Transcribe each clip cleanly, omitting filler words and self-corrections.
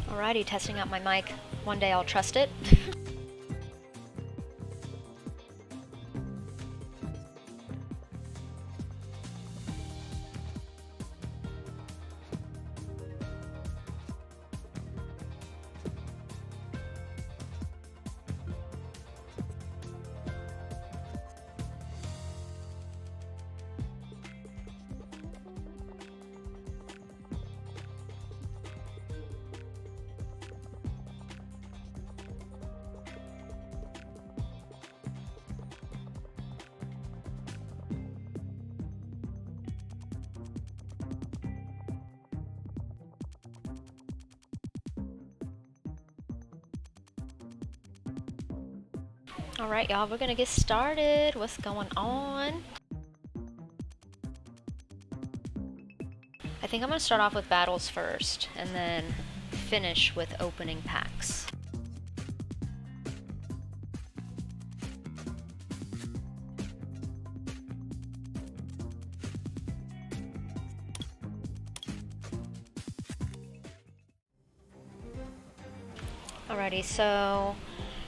Alrighty, testing out my mic. One day I'll trust it. Alright, y'all, we're gonna get started. What's going on? I think I'm gonna start off with battles first, and then finish with opening packs. Alrighty, so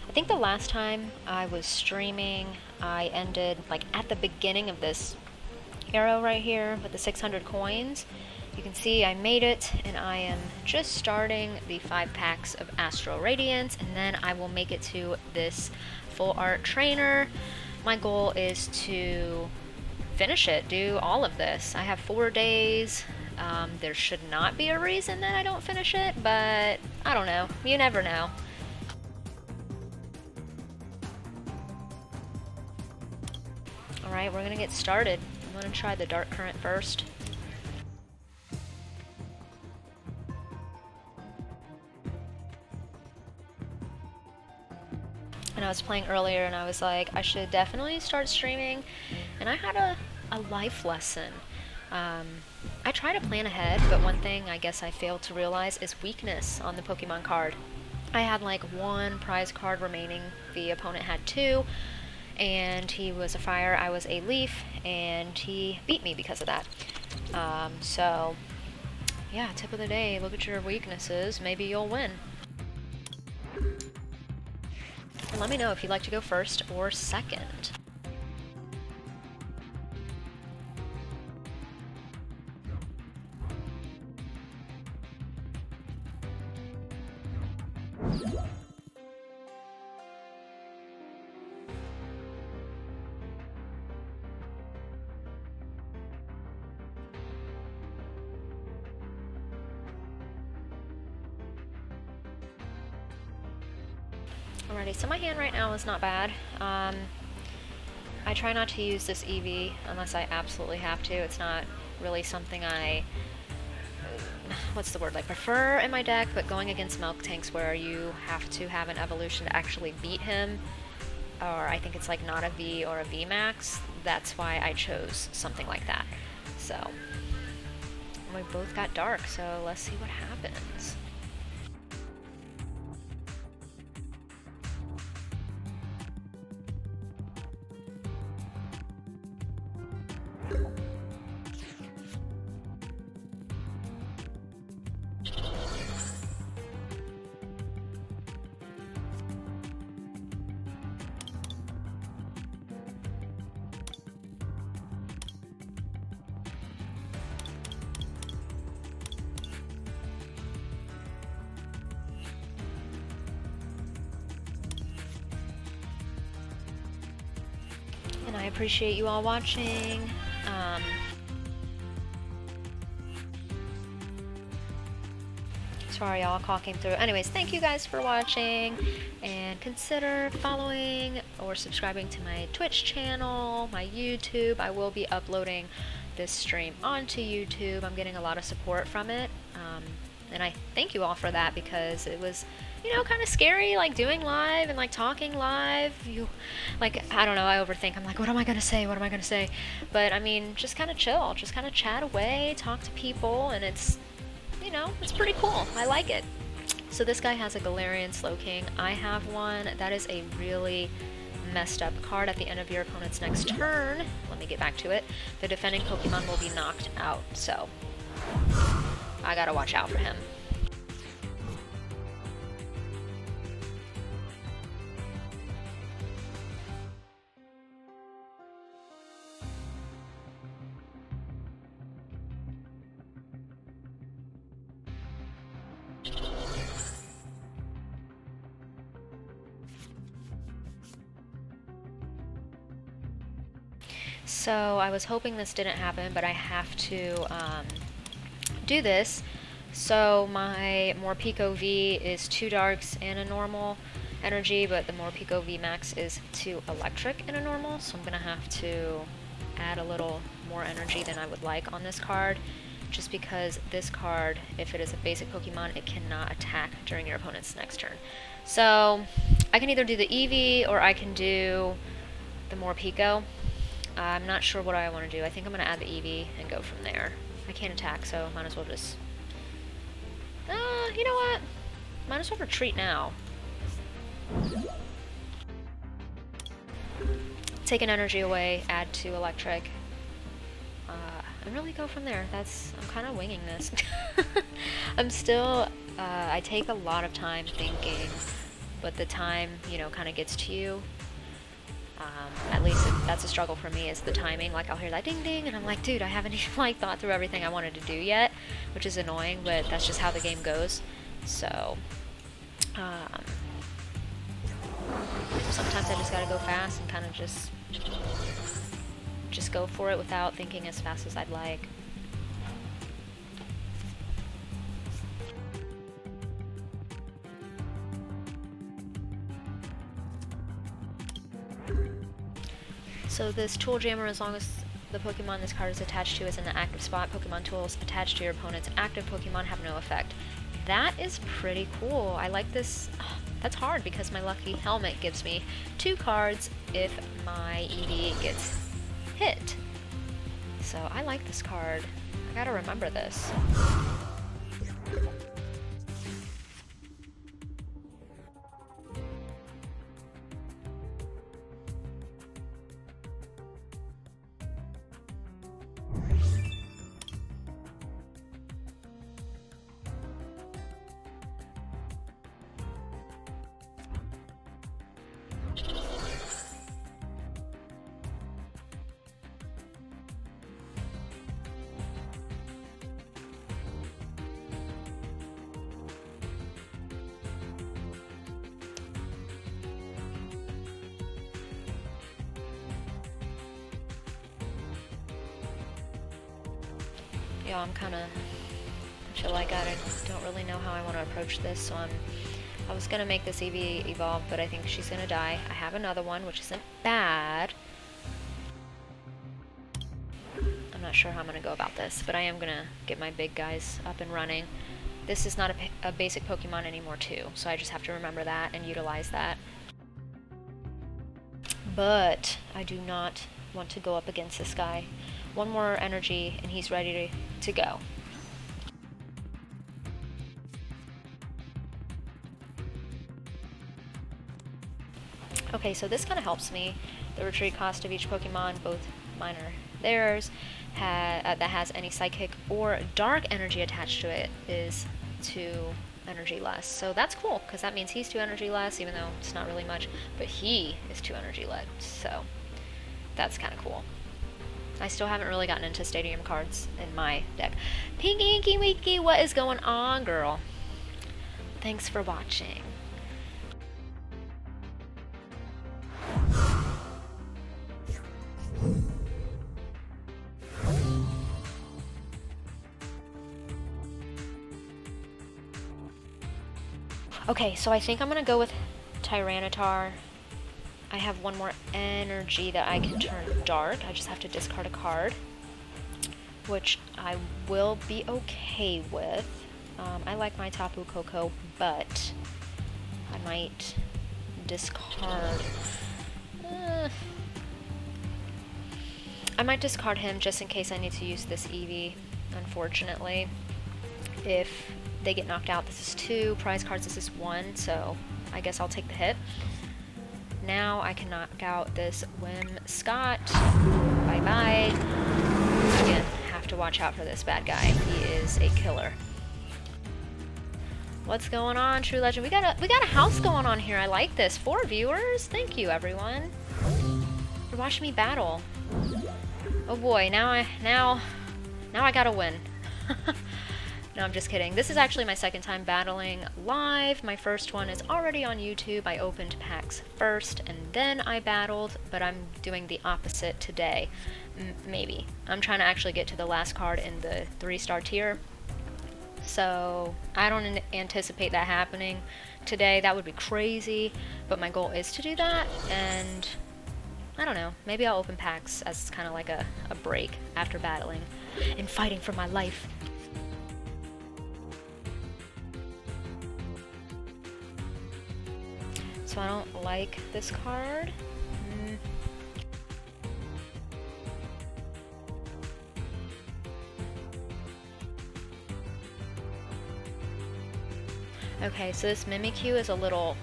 I think the last time I was streaming, I ended like at the beginning of this arrow right here with the 600 coins. You can see I made it, and I am just starting the 5 packs of Astral Radiance, and then I will make it to this full art trainer. My goal is to finish it, do all of this. I have 4 days. There should not be a reason that I don't finish it, but I don't know. You never know. Alright, we're gonna get started. I'm gonna try the Dark Current first. And I was playing earlier and I was like, I should definitely start streaming. And I had a life lesson. I try to plan ahead, but one thing I guess I failed to realize is weakness on the Pokemon card. I had like 1 prize card remaining, the opponent had 2, and he was a fire, I was a leaf, and he beat me because of that. So yeah, tip of the day, look at your weaknesses, maybe you'll win. And let me know if you'd like to go first or second. Alrighty, so my hand right now is not bad. I try not to use this EV unless I absolutely have to. It's not really something I, what's the word, like prefer in my deck, but going against Milk Tanks where you have to have an evolution to actually beat him, or I think it's like not a V or a V max, that's why I chose something like that. So, we both got dark, so let's see what happens. And I appreciate you all watching. Sorry, y'all, call came through. Anyways, thank you guys for watching, and consider following or subscribing to my Twitch channel, my YouTube. I will be uploading this stream onto YouTube. I'm getting a lot of support from it, and I thank you all for that, because it was, you know, kind of scary, like doing live and like talking live. Like, I don't know, I overthink. I'm like, what am I gonna say? What am I gonna say? But I mean, just kind of chill, just kind of chat away, talk to people, and it's, you know, it's pretty cool. I like it. So this guy has a Galarian Slowking. I have one. That is a really messed up card. At the end of your opponent's next turn, let me get back to it, the defending Pokemon will be knocked out. So I gotta watch out for him. So I was hoping this didn't happen, but I have to do this. So my Morpeko V is 2 darks and a normal energy, but the Morpeko V max is 2 electric and a normal, so I'm gonna have to add a little more energy than I would like on this card, just because this card, if it is a basic Pokemon, it cannot attack during your opponent's next turn. So I can either do the Eevee or I can do the Morpeko. I'm not sure what I want to do. I think I'm going to add the Eevee and go from there. I can't attack, so might as well just... you know what? Might as well retreat now. Take an energy away, add 2 electric, and really go from there. I'm kind of winging this. I'm still, I take a lot of time thinking, but the time, you know, kind of gets to you. At least that's a struggle for me, is the timing. Like, I'll hear that ding ding, and I'm like, dude, I haven't even, like, thought through everything I wanted to do yet, which is annoying, but that's just how the game goes. So, sometimes I just gotta go fast and kind of just go for it without thinking as fast as I'd like. So this Tool Jammer, as long as the Pokemon this card is attached to is in the active spot, Pokemon tools attached to your opponent's active Pokemon have no effect. That is pretty cool. I like this. Oh, that's hard because my lucky helmet gives me 2 cards if my Eevee gets hit. So I like this card. I gotta remember this. Yeah, I feel like I don't really know how I want to approach this, so I was gonna make this Eevee evolve, but I think she's gonna die. I have another one, which isn't bad. I'm not sure how I'm gonna go about this, but I am gonna get my big guys up and running. This is not a basic Pokemon anymore too, so I just have to remember that and utilize that. But I do not want to go up against this guy. One more energy and he's ready to go. Okay, so this kind of helps me. The retreat cost of each Pokemon, both mine or theirs, that has any psychic or dark energy attached to it, is 2 energy less. So that's cool, because that means he's 2 energy less, even though it's not really much, but he is 2 energy less, so that's kind of cool. I still haven't really gotten into stadium cards in my deck. Pinky Inky Winky, what is going on, girl? Thanks for watching. Okay, so I think I'm gonna go with Tyranitar. I have one more energy that I can turn dark. I just have to discard a card, which I will be okay with. I like my Tapu Koko, but I might discard... I might discard him just in case I need to use this Eevee, unfortunately. If they get knocked out, this is 2 prize cards, this is 1, so I guess I'll take the hit. Now I can knock out this Scott. Bye-bye. Again, have to watch out for this bad guy. He is a killer. What's going on, True Legend? We got a house going on here. I like this. 4 viewers. Thank you, everyone. You're watching me battle. Oh boy, now I gotta win. No, I'm just kidding. This is actually my second time battling live. My first one is already on YouTube. I opened packs first and then I battled, but I'm doing the opposite today. Maybe. I'm trying to actually get to the last card in the 3-star tier. So I don't anticipate that happening today. That would be crazy, but my goal is to do that, and I don't know, maybe I'll open packs as kind of like a break after battling and fighting for my life. So I don't like this card. Okay, so this Mimikyu is a little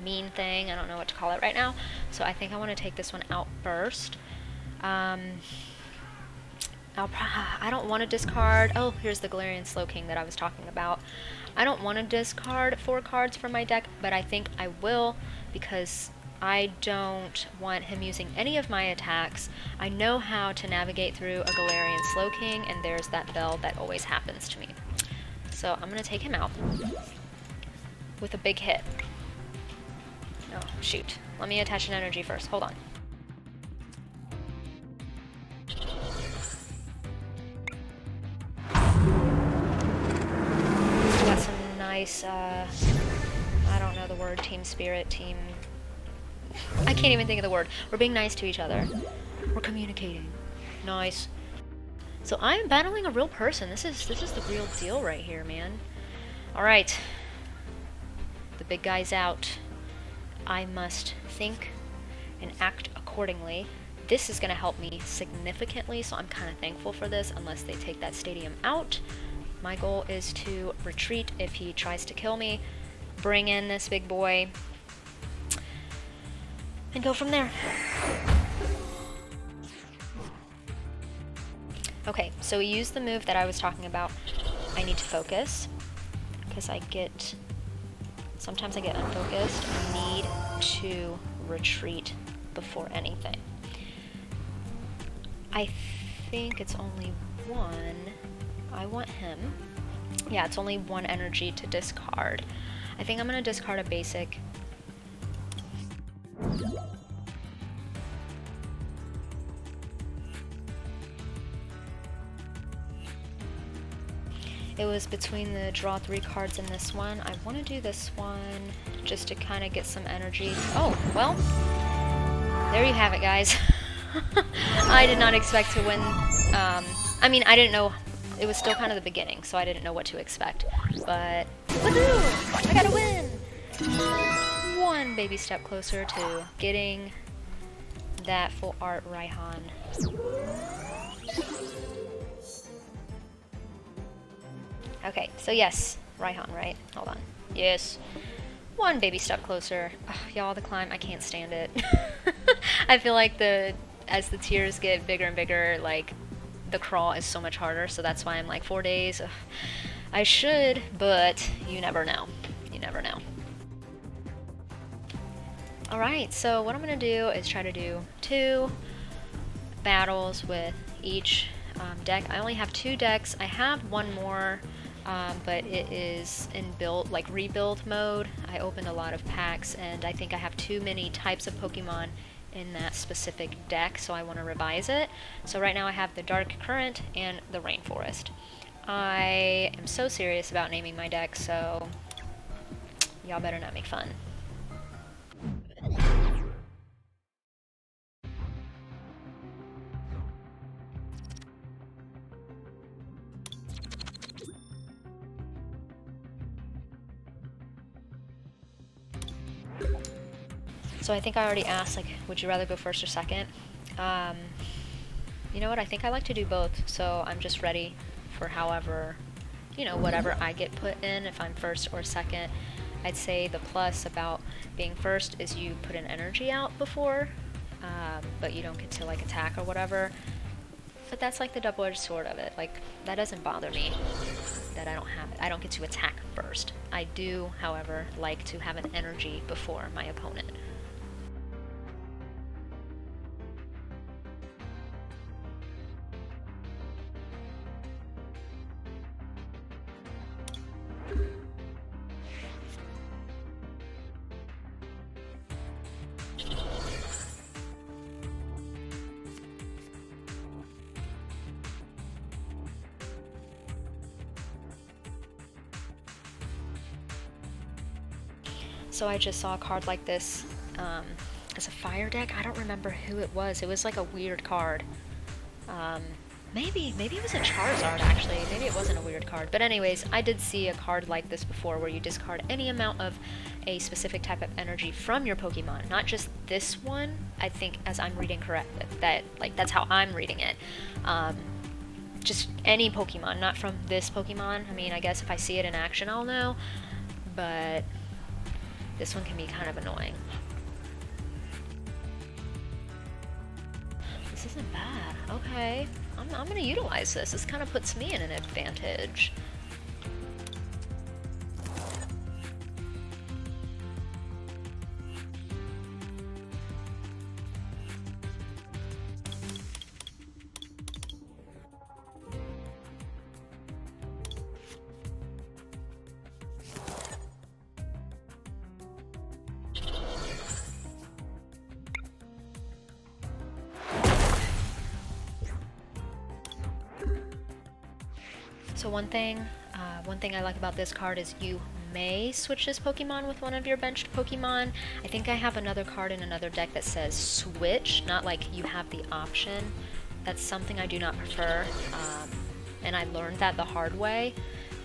mean thing. I don't know what to call it right now. So I think I want to take this one out first. I don't want to discard. Oh, here's the Galarian Slowking that I was talking about. I don't want to discard 4 cards from my deck, but I think I will because I don't want him using any of my attacks. I know how to navigate through a Galarian Slowking, and there's that bell that always happens to me. So I'm going to take him out with a big hit. Oh, shoot. Let me attach an energy first. Hold on. Got some nice, I don't know the word, team spirit, team... I can't even think of the word. We're being nice to each other. We're communicating. Nice. So I'm battling a real person. This is the real deal right here, man. Alright. The big guy's out. I must think and act accordingly. This is going to help me significantly, so I'm kind of thankful for this, unless they take that stadium out. My goal is to retreat if he tries to kill me, bring in this big boy, and go from there. Okay, so we used the move that I was talking about. I need to focus, because sometimes I get unfocused. I need to retreat before anything. I think it's only one. I want him. Yeah, it's only 1 energy to discard. I think I'm going to discard a basic. It was between the draw 3 cards and this one. I want to do this one just to kind of get some energy. Oh, well, there you have it, guys. I did not expect to win. I mean, I didn't know. It was still kind of the beginning, so I didn't know what to expect. But, woohoo! I got a win! 1 baby step closer to getting that full art Raihan. Okay, so yes, Raihan, right? Hold on. Yes. 1 baby step closer. Y'all, the climb, I can't stand it. I feel like as the tiers get bigger and bigger, like, the crawl is so much harder, so that's why I'm like 4 days. I should, but you never know. You never know. Alright, so what I'm going to do is try to do 2 battles with each deck. I only have 2 decks. I have 1 more, but it is in rebuild mode. I opened a lot of packs, and I think I have too many types of Pokemon in that specific deck, so I want to revise it. So right now I have the Dark Current and the Rainforest. I am so serious about naming my deck, so y'all better not make fun. So I think I already asked, like, would you rather go first or second? You know what, I think I like to do both, so I'm just ready for however, whatever I get put in, if I'm first or second. I'd say the plus about being first is you put an energy out before, but you don't get to, like, attack or whatever. But that's like the double-edged sword of it. Like, that doesn't bother me that I don't get to attack first. I do, however, like to have an energy before my opponent. So I just saw a card like this as a fire deck. I don't remember who it was. It was like a weird card. Maybe it was a Charizard, actually. Maybe it wasn't a weird card. But anyways, I did see a card like this before where you discard any amount of a specific type of energy from your Pokemon. Not just this one, I think, as I'm reading correct, that's how I'm reading it. Just any Pokemon, not from this Pokemon. I mean, I guess if I see it in action, I'll know. But this one can be kind of annoying. This isn't bad. Okay. I'm gonna utilize this. This kind of puts me in an advantage. So one thing I like about this card is you may switch this Pokemon with one of your benched Pokemon. I think I have another card in another deck that says switch, not like you have the option. That's something I do not prefer, and I learned that the hard way.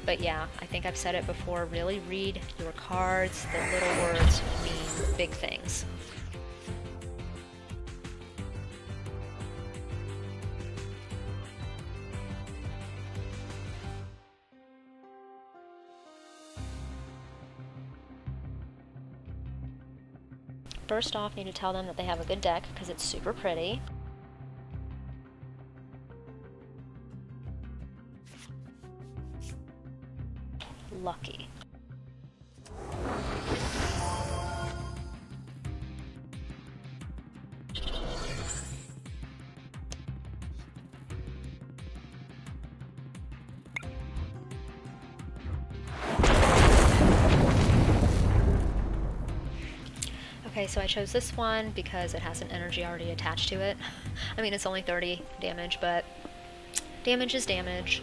But yeah, I think I've said it before, really read your cards. The little words mean big things. First off, need to tell them that they have a good deck because it's super pretty. Lucky. Okay, so I chose this one because it has an energy already attached to it. I mean, it's only 30 damage, but damage is damage.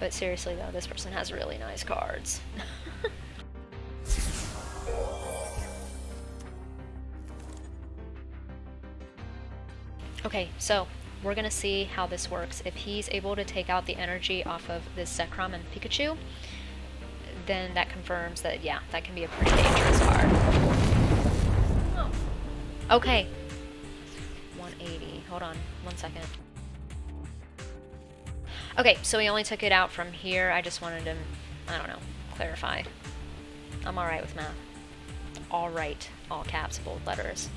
But seriously though, this person has really nice cards. Okay, so we're gonna see how this works. If he's able to take out the energy off of this Zekrom and Pikachu, then that confirms that, yeah, that can be a pretty dangerous card. Okay. 180. Hold on. 1 second. Okay, so he only took it out from here. I just wanted to, I don't know, clarify. I'm alright with math. Alright. All caps, bold letters.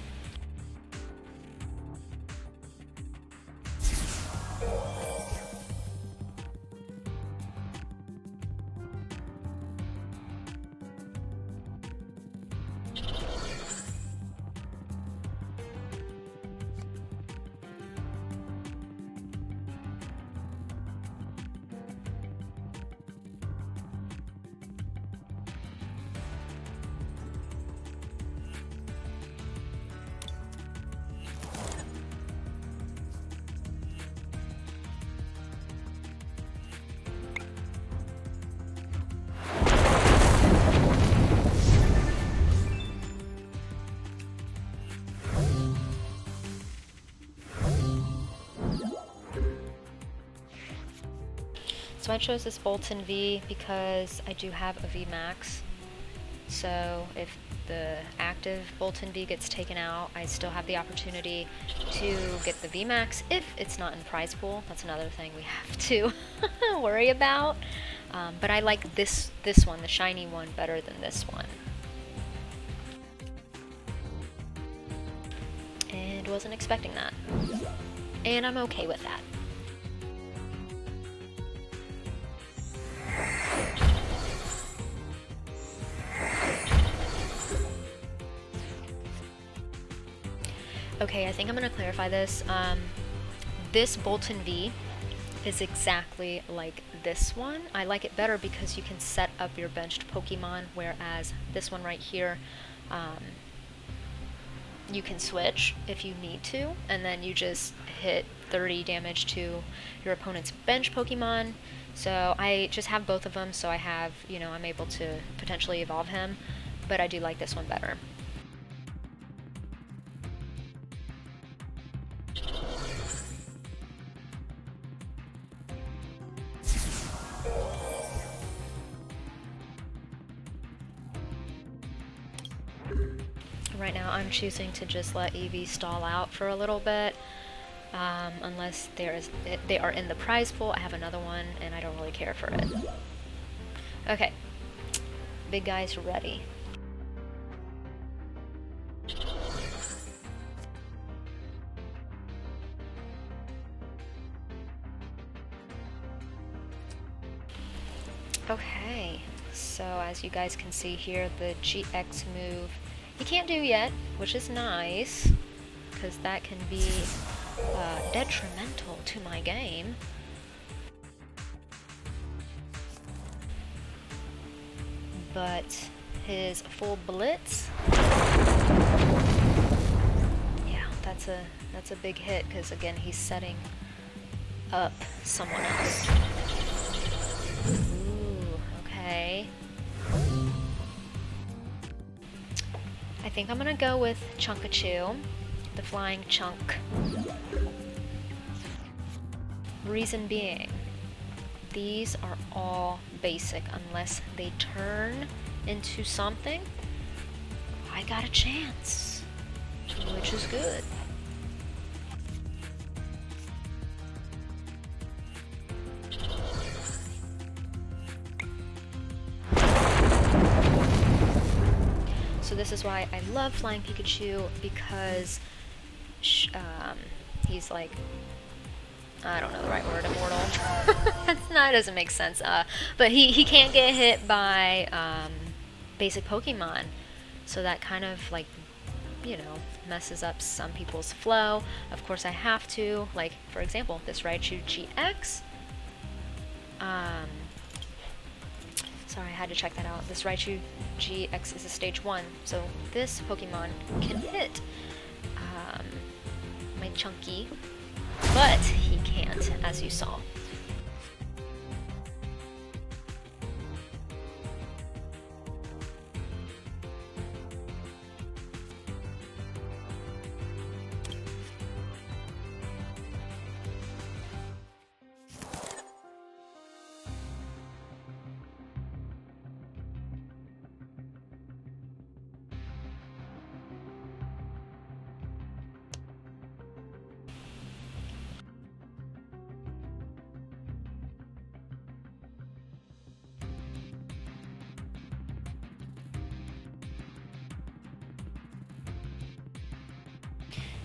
So I chose this Bolton V because I do have a V Max. So if the active Bolton V gets taken out, I still have the opportunity to get the V Max if it's not in prize pool. That's another thing we have to worry about. But I like this one, the shiny one, better than this one. And wasn't expecting that. And I'm okay with that. Okay, I think I'm going to clarify this. This Bolton V is exactly like this one. I like it better because you can set up your benched Pokemon, whereas this one right here, you can switch if you need to, and then you just hit 30 damage to your opponent's bench Pokemon. So I just have both of them, so I have, I'm able to potentially evolve him. but I do like this one better. Right now I'm choosing to just let Eevee stall out for a little bit, unless they are in the prize pool. I have another one and I don't really care for it. Okay, big guy's ready. Okay, so as you guys can see here, the GX move he can't do yet, which is nice, because that can be detrimental to my game. But his full blitz, yeah, that's a big hit, because again he's setting up someone else. Ooh, okay. I think I'm gonna go with Chunkachu, the flying chunk. Reason being, these are all basic. Unless they turn into something, I got a chance, which is good. So this is why I love Flying Pikachu, because he's like, I don't know the right word, immortal. That doesn't make sense. But he can't get hit by basic Pokemon, so that kind of like, you know, messes up some people's flow. Of course I have to, like for example, this Raichu GX. Sorry, I had to check that out. This Raichu GX is a stage 1, so this Pokemon can hit my Chunky, but he can't, as you saw.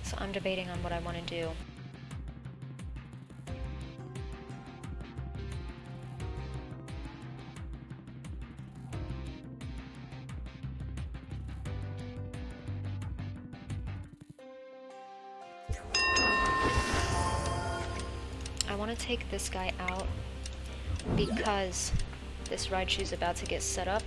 So I'm debating on what I want to do. I want to take this guy out because this Raichu's about to get set up.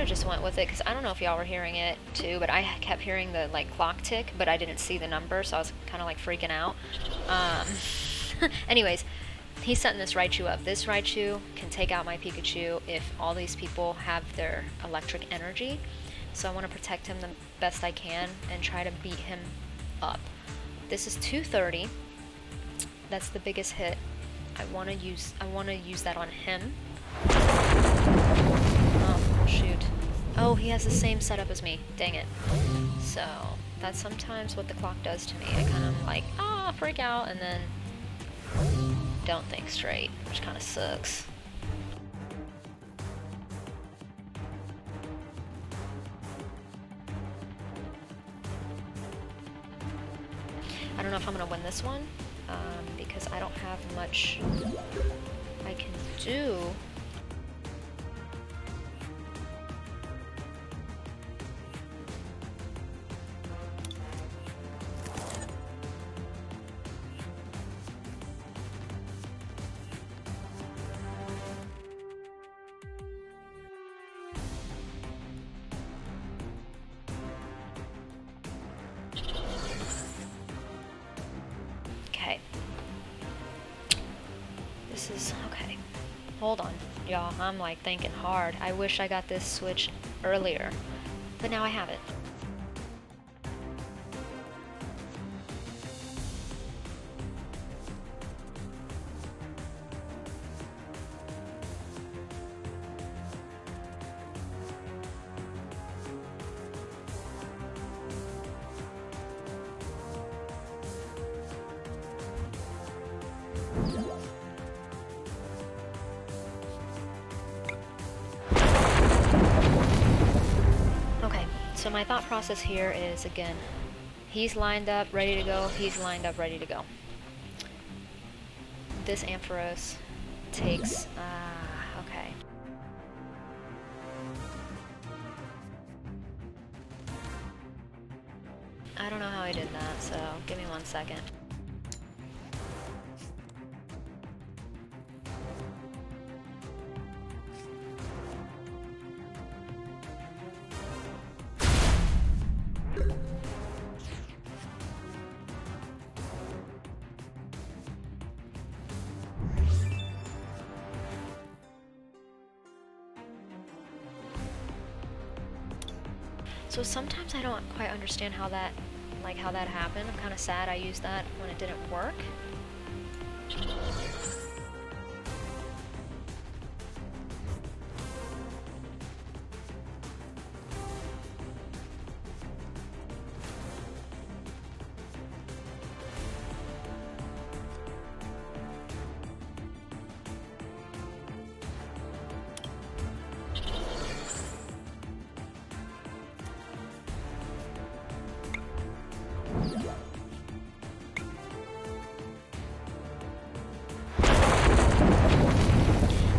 Just went with it because I don't know if y'all were hearing it too, but I kept hearing the like clock tick, but I didn't see the number, so I was kind of like freaking out. Anyways, he's setting this Raichu up. This Raichu can take out my Pikachu if all these people have their electric energy, so I want to protect him the best I can and try to beat him up. This is 230. That's the biggest hit. I want to use that on him. Oh shoot. Oh, he has the same setup as me. Dang it. So, that's sometimes what the clock does to me. I kind of like, freak out, and then don't think straight, which kind of sucks. I don't know if I'm going to win this one, because I don't have much I can do. Okay. this is okay. Hold on, y'all. I'm like thinking hard. I wish I got this switch earlier, but now I have it. So my thought process here is, again, he's lined up, ready to go, he's lined up, ready to go. This Ampharos takes, okay. I don't know how I did that, so give me 1 second. So sometimes I don't quite understand how that happened. I'm kind of sad I used that when it didn't work.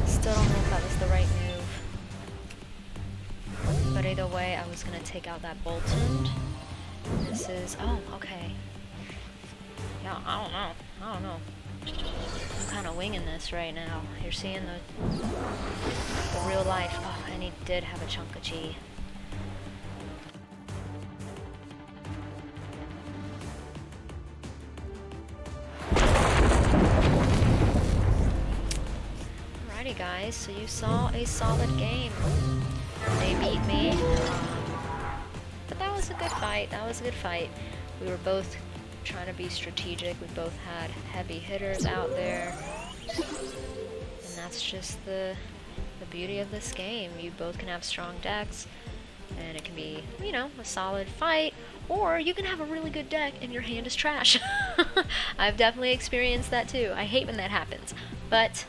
Still don't know if that was the right move. But either way, I was gonna take out that Bolton. This is, oh, okay. Yeah, I don't know. I'm kind of winging this right now. You're seeing the real life. Oh, and he did have a chunk of G. Guys, so you saw a solid game. They beat me, but that was a good fight. We were both trying to be strategic. We both had heavy hitters out there, and that's just the beauty of this game. You both can have strong decks, and it can be, you know, a solid fight, or you can have a really good deck and your hand is trash. I've definitely experienced that too. I hate when that happens, but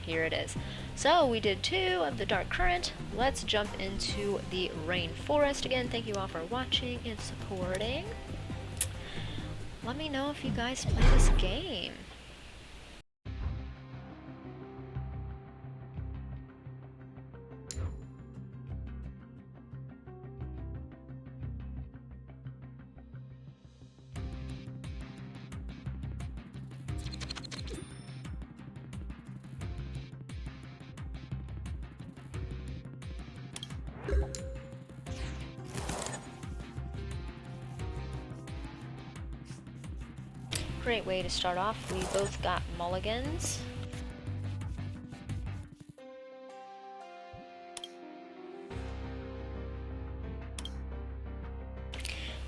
here it is. So we did 2 of the Dark Current. Let's jump into the Rainforest again. Thank you all for watching and supporting. Let me know if you guys play this game. Great way to start off. We both got mulligans.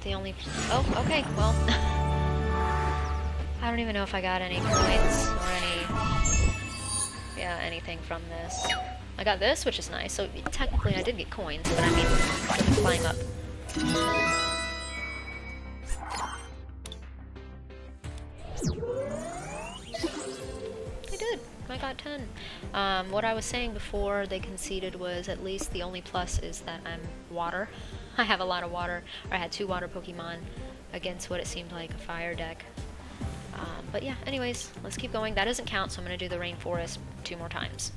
The only... Oh, okay, well... I don't even know if I got any points or anything from this. I got this, which is nice, so technically I did get coins, but I mean, flying up. I got 10. What I was saying before they conceded was at least the only plus is that I'm water. I have a lot of water, or I had 2 water Pokemon against what it seemed like a fire deck. But yeah, anyways, let's keep going. That doesn't count, so I'm going to do the Rainforest 2 more times.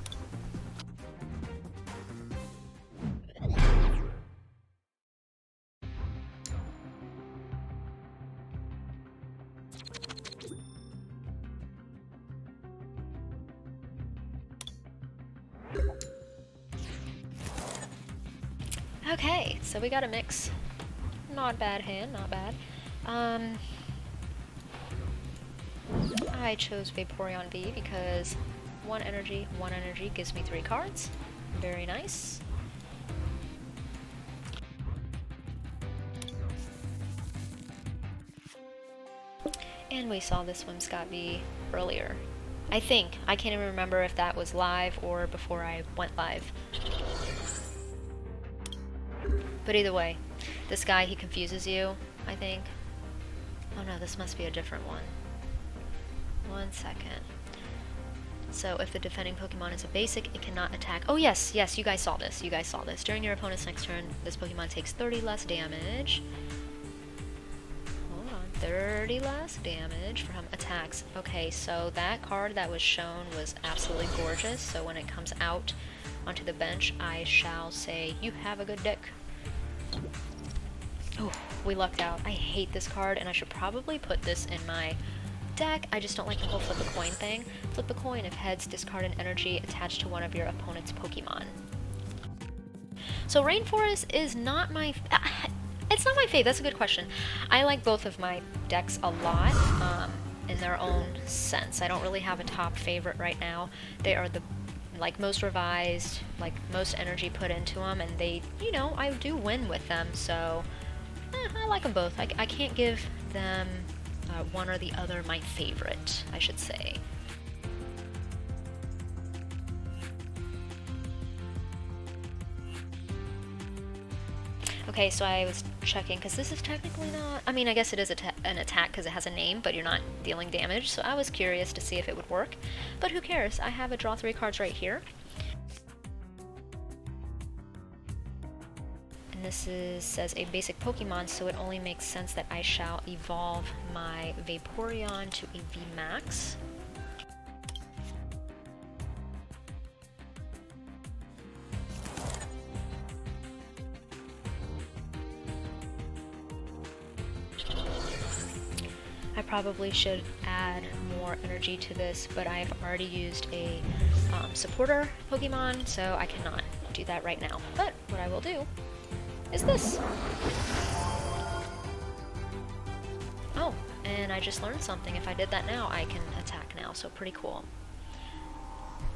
Okay, so we got a mix. Not bad hand, not bad. I chose Vaporeon V because 1 energy, 1 energy, gives me 3 cards. Very nice. And we saw this Whimsicott earlier. I think. I can't even remember if that was live or before I went live. But either way, this guy, he confuses you, I think. Oh no, this must be a different one. 1 second. So if the defending Pokemon is a basic, it cannot attack. Oh yes, yes, you guys saw this. You guys saw this. During your opponent's next turn, this Pokemon takes 30 less damage. 30 less damage from attacks. Okay, so that card that was shown was absolutely gorgeous, so when it comes out onto the bench, I shall say, you have a good deck. Oh, we lucked out. I hate this card, and I should probably put this in my deck. I just don't like the whole flip a coin thing. Flip a coin. If heads, discard an energy attached to one of your opponent's Pokemon. So Rainforest is not my... It's not my fave. That's a good question. I like both of my decks a lot in their own sense. I don't really have a top favorite right now. They are the most revised, most energy put into them, and they, you know, I do win with them, so I like them both. I can't give them one or the other my favorite, I should say. Okay, so I was checking, because this is technically not... I mean, I guess it is an attack because it has a name, but you're not dealing damage, so I was curious to see if it would work. But who cares? I have a draw 3 cards right here. And this says a basic Pokemon, so it only makes sense that I shall evolve my Vaporeon to a VMAX. I probably should add more energy to this, but I've already used a supporter Pokemon, so I cannot do that right now. But what I will do is this. Oh, and I just learned something. If I did that now, I can attack now, so pretty cool.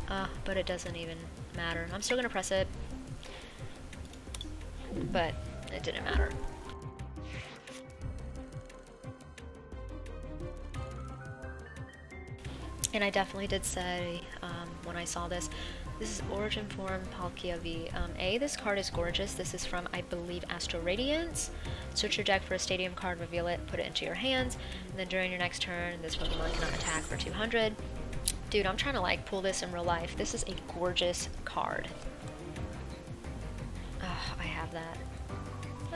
But it doesn't even matter. I'm still gonna press it, but it didn't matter. And I definitely did say, when I saw this, this is Origin Form Palkia V. This card is gorgeous. This is from, I believe, Astro Radiance. Search your deck for a Stadium card, reveal it, put it into your hands, and then during your next turn, this Pokemon cannot attack for 200. Dude, I'm trying to pull this in real life. This is a gorgeous card. I have that.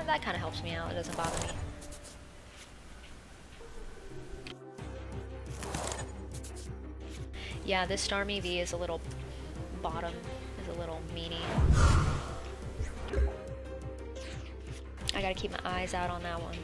That kind of helps me out. It doesn't bother me. Yeah, this Starmie V is a little bottom, is a little meanie. I gotta keep my eyes out on that one.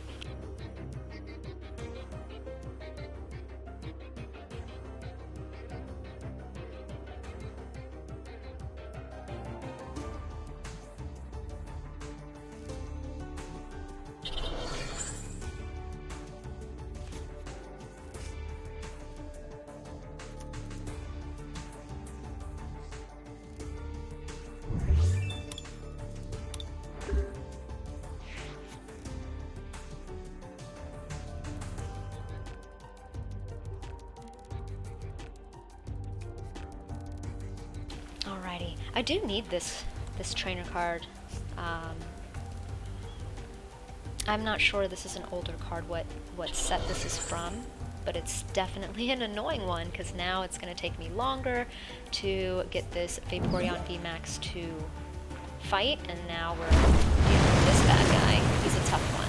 Alrighty, I do need this trainer card. I'm not sure this is an older card, what set this is from, but it's definitely an annoying one, because now it's going to take me longer to get this Vaporeon VMAX to fight, and now we're dealing with this bad guy. He's a tough one.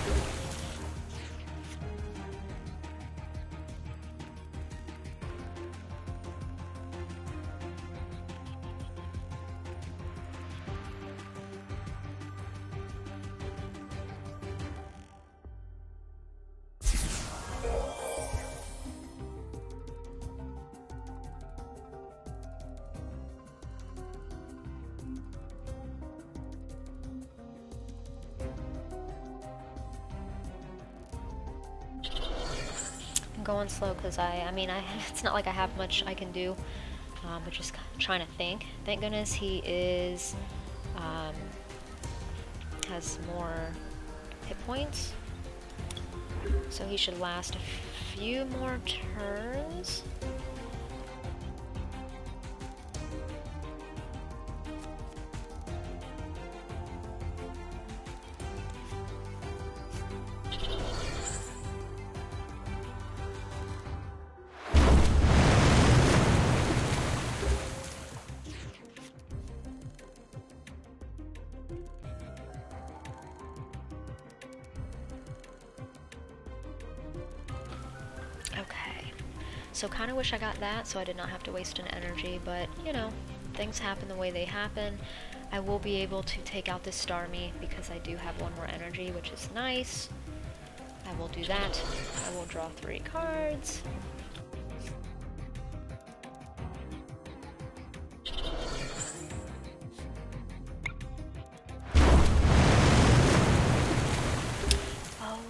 Going slow because I mean, it's not like I have much I can do but just trying to think. Thank goodness he is has more hit points, so he should last a few more turns. Okay, so kind of wish I got that so I did not have to waste an energy, but you know, things happen the way they happen. I will be able to take out this Starmie because I do have one more energy, which is nice. I will do that. I will draw 3 cards. Oh,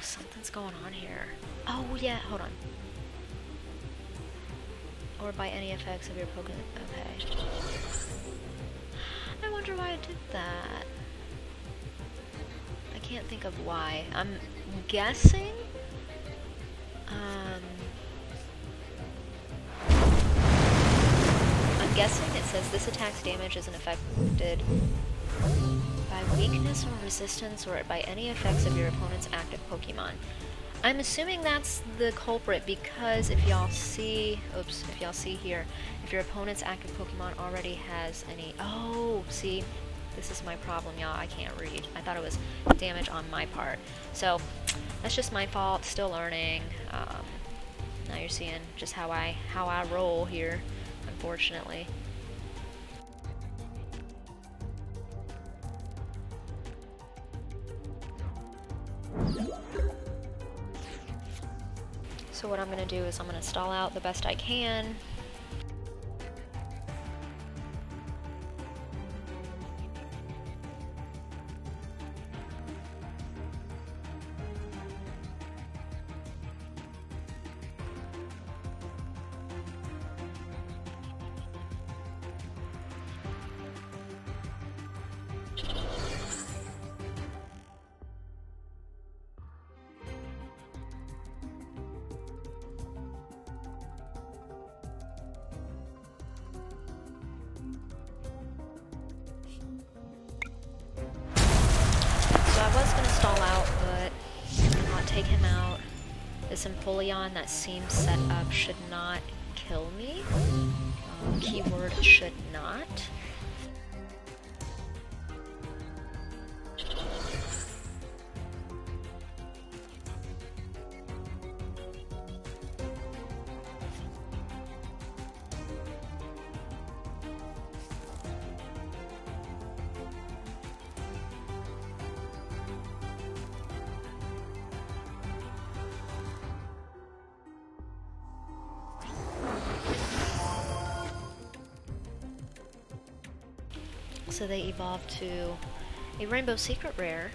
something's going on here. Oh yeah, hold on. Or by any effects of your Pokemon. Okay. I wonder why I did that. I can't think of why. I'm guessing. I'm guessing it says this attack's damage isn't affected by weakness or resistance or by any effects of your opponent's active Pokemon. I'm assuming that's the culprit because if y'all see, if y'all see here, if your opponent's active Pokemon already has any, oh, see, this is my problem, y'all, I can't read. I thought it was damage on my part. So, that's just my fault, still learning. Now you're seeing just how I roll here, unfortunately. So what I'm going to do is I'm going to stall out the best I can. I was going to stall out, but not take him out. This Empoleon that seems set up should not kill me. Keyword should not. So they evolved to a Rainbow Secret Rare,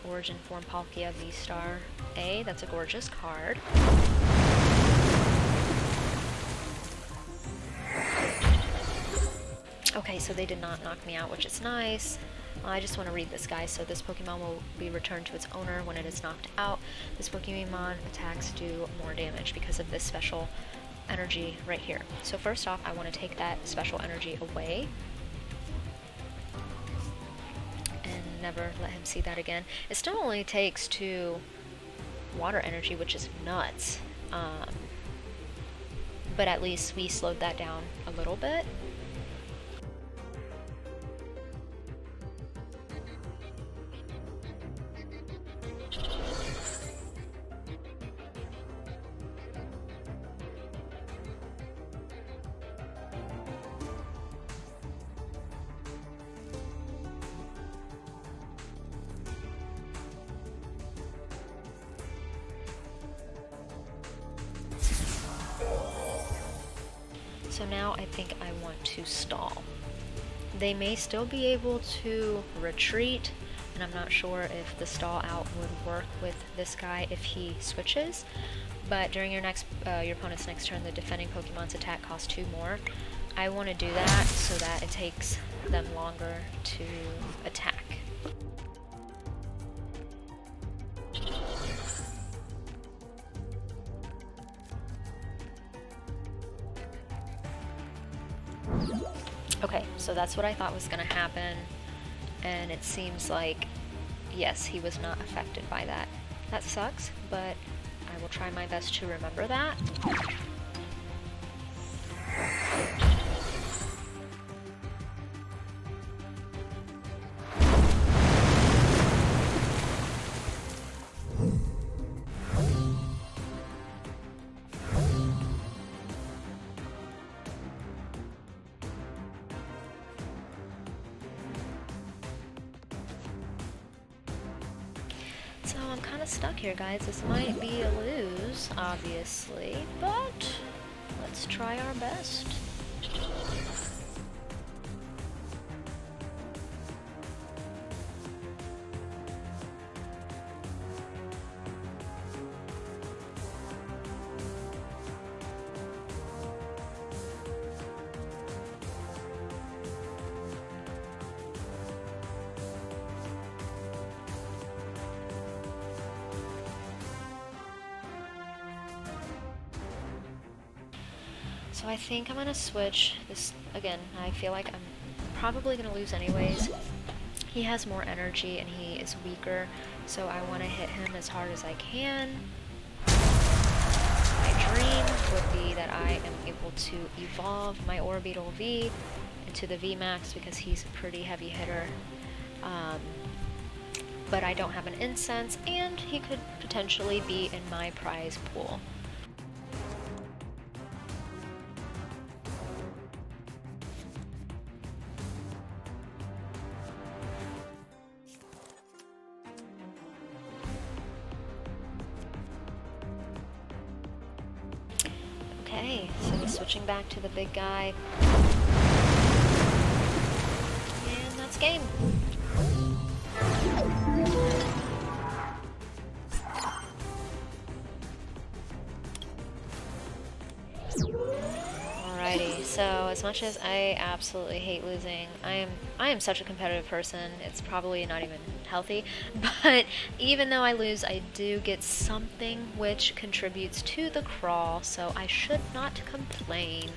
Origin Form Palkia V-Star A. That's a gorgeous card. Okay, so they did not knock me out, which is nice. I just want to read this, guys. So this Pokemon will be returned to its owner when it is knocked out. This Pokemon attacks do more damage because of this special energy right here. So first off, I want to take that special energy away. Never let him see that again. It still only takes 2 water energy, which is nuts. But at least we slowed that down a little bit. So now I think I want to stall. They may still be able to retreat, and and I'm not sure if the stall out would work with this guy if he switches. But during your opponent's next turn, the defending Pokemon's attack costs 2 more. I want to do that so that it takes them longer to attack. Okay, so that's what I thought was going to happen, and it seems like, yes, he was not affected by that. That sucks, but I will try my best to remember that. So I'm kind of stuck here, guys. This might be a lose, obviously, but let's try our best. So I think I'm gonna switch this again. I feel like I'm probably gonna lose anyways. He has more energy and he is weaker, so I want to hit him as hard as I can. My dream would be that I am able to evolve my Orbital V into the VMAX because he's a pretty heavy hitter. But I don't have an incense, and he could potentially be in my prize pool. Okay, so switching back to the big guy. And that's game. Alrighty, so as much as I absolutely hate losing, I am such a competitive person, it's probably not even healthy, but even though I lose, I do get something which contributes to the crawl, so I should not complain.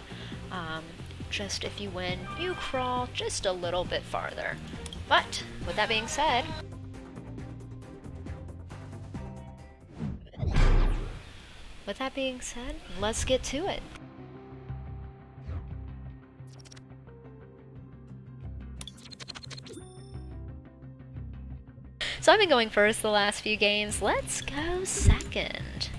Just if you win, you crawl just a little bit farther. But with that being said, let's get to it. So I've been going first the last few games. Let's go second.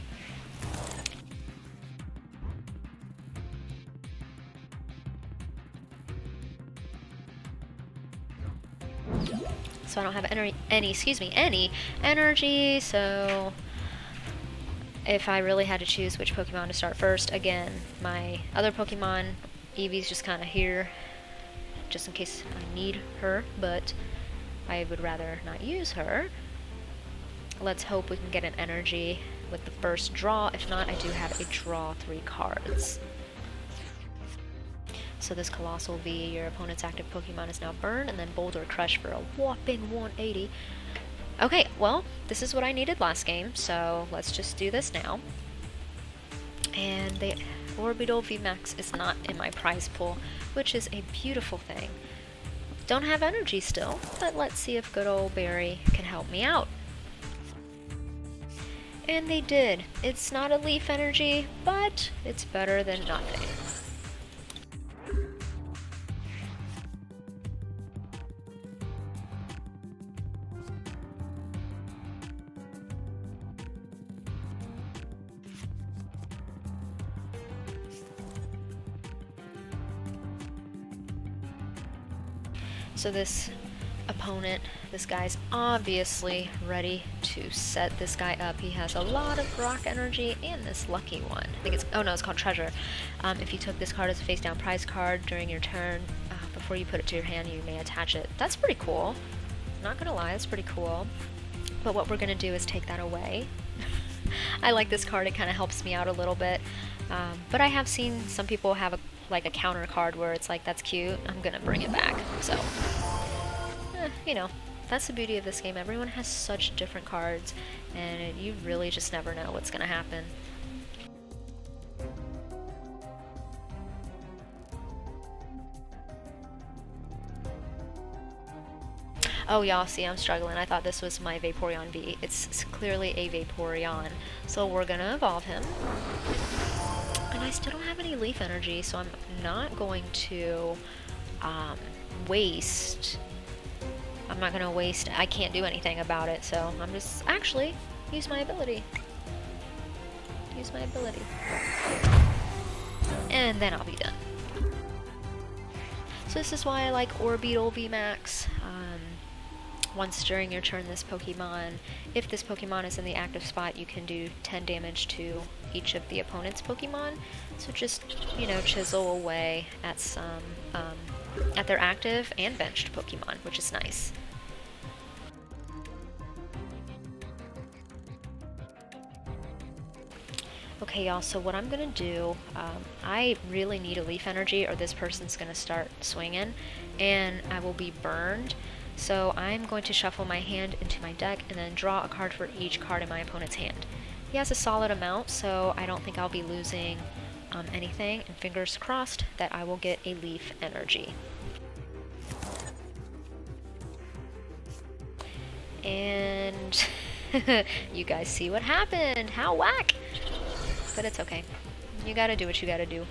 So I don't have any energy, so if I really had to choose which Pokemon to start first, again, my other Pokemon, Eevee's just kind of here, just in case I need her, but I would rather not use her. Let's hope we can get an energy with the first draw. If not, I do have a draw 3 cards. So this Colossal V, your opponent's active Pokemon is now burned, and then Boulder Crush for a whopping 180. Okay, well, this is what I needed last game, so let's just do this now. And the Orbital VMAX is not in my prize pool, which is a beautiful thing. Don't have energy still, but let's see if good old Barry can help me out. And they did. It's not a leaf energy, but it's better than nothing. So this opponent, this guy's obviously ready to set this guy up. He has a lot of rock energy and this lucky one. I think it's, oh no, it's called Treasure. If you took this card as a face down prize card during your turn, before you put it to your hand, you may attach it. That's pretty cool. not gonna lie, it's pretty cool. But what we're gonna do is take that away. I like this card, it kind of helps me out a little bit. But I have seen some people have like a counter card where it's like, that's cute, I'm gonna bring it back. So, you know, that's the beauty of this game. Everyone has such different cards, and you really just never know what's gonna happen. Oh, y'all see, I'm struggling. I thought this was my Vaporeon V. It's clearly a Vaporeon. So we're gonna evolve him. And I still don't have any leaf energy, so I'm not going to waste. I'm not gonna waste. I can't do anything about it, so I'm just actually use my ability. Use my ability. And then I'll be done. So this is why I like Orbeetle VMAX. Once during your turn, this Pokemon, if this Pokemon is in the active spot, you can do 10 damage to each of the opponent's Pokemon. So just, you know, chisel away at some, at their active and benched Pokemon, which is nice. Okay, y'all, so what I'm gonna do, I really need a leaf energy or this person's gonna start swinging, and I will be burned. So I'm going to shuffle my hand into my deck and then draw a card for each card in my opponent's hand. He has a solid amount, so I don't think I'll be losing anything, and fingers crossed that I will get a leaf energy. And you guys see what happened. How whack! But it's okay. You gotta do what you gotta do.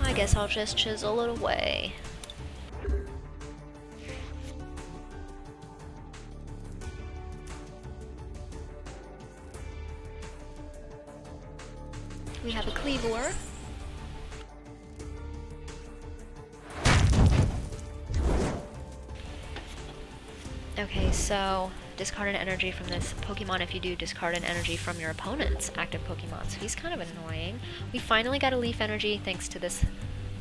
I guess I'll just chisel it away. We have a Kleavor. Okay, so discard an energy from this Pokemon. If you do, discard an energy from your opponent's active Pokemon. So he's kind of annoying. We finally got a leaf energy thanks to this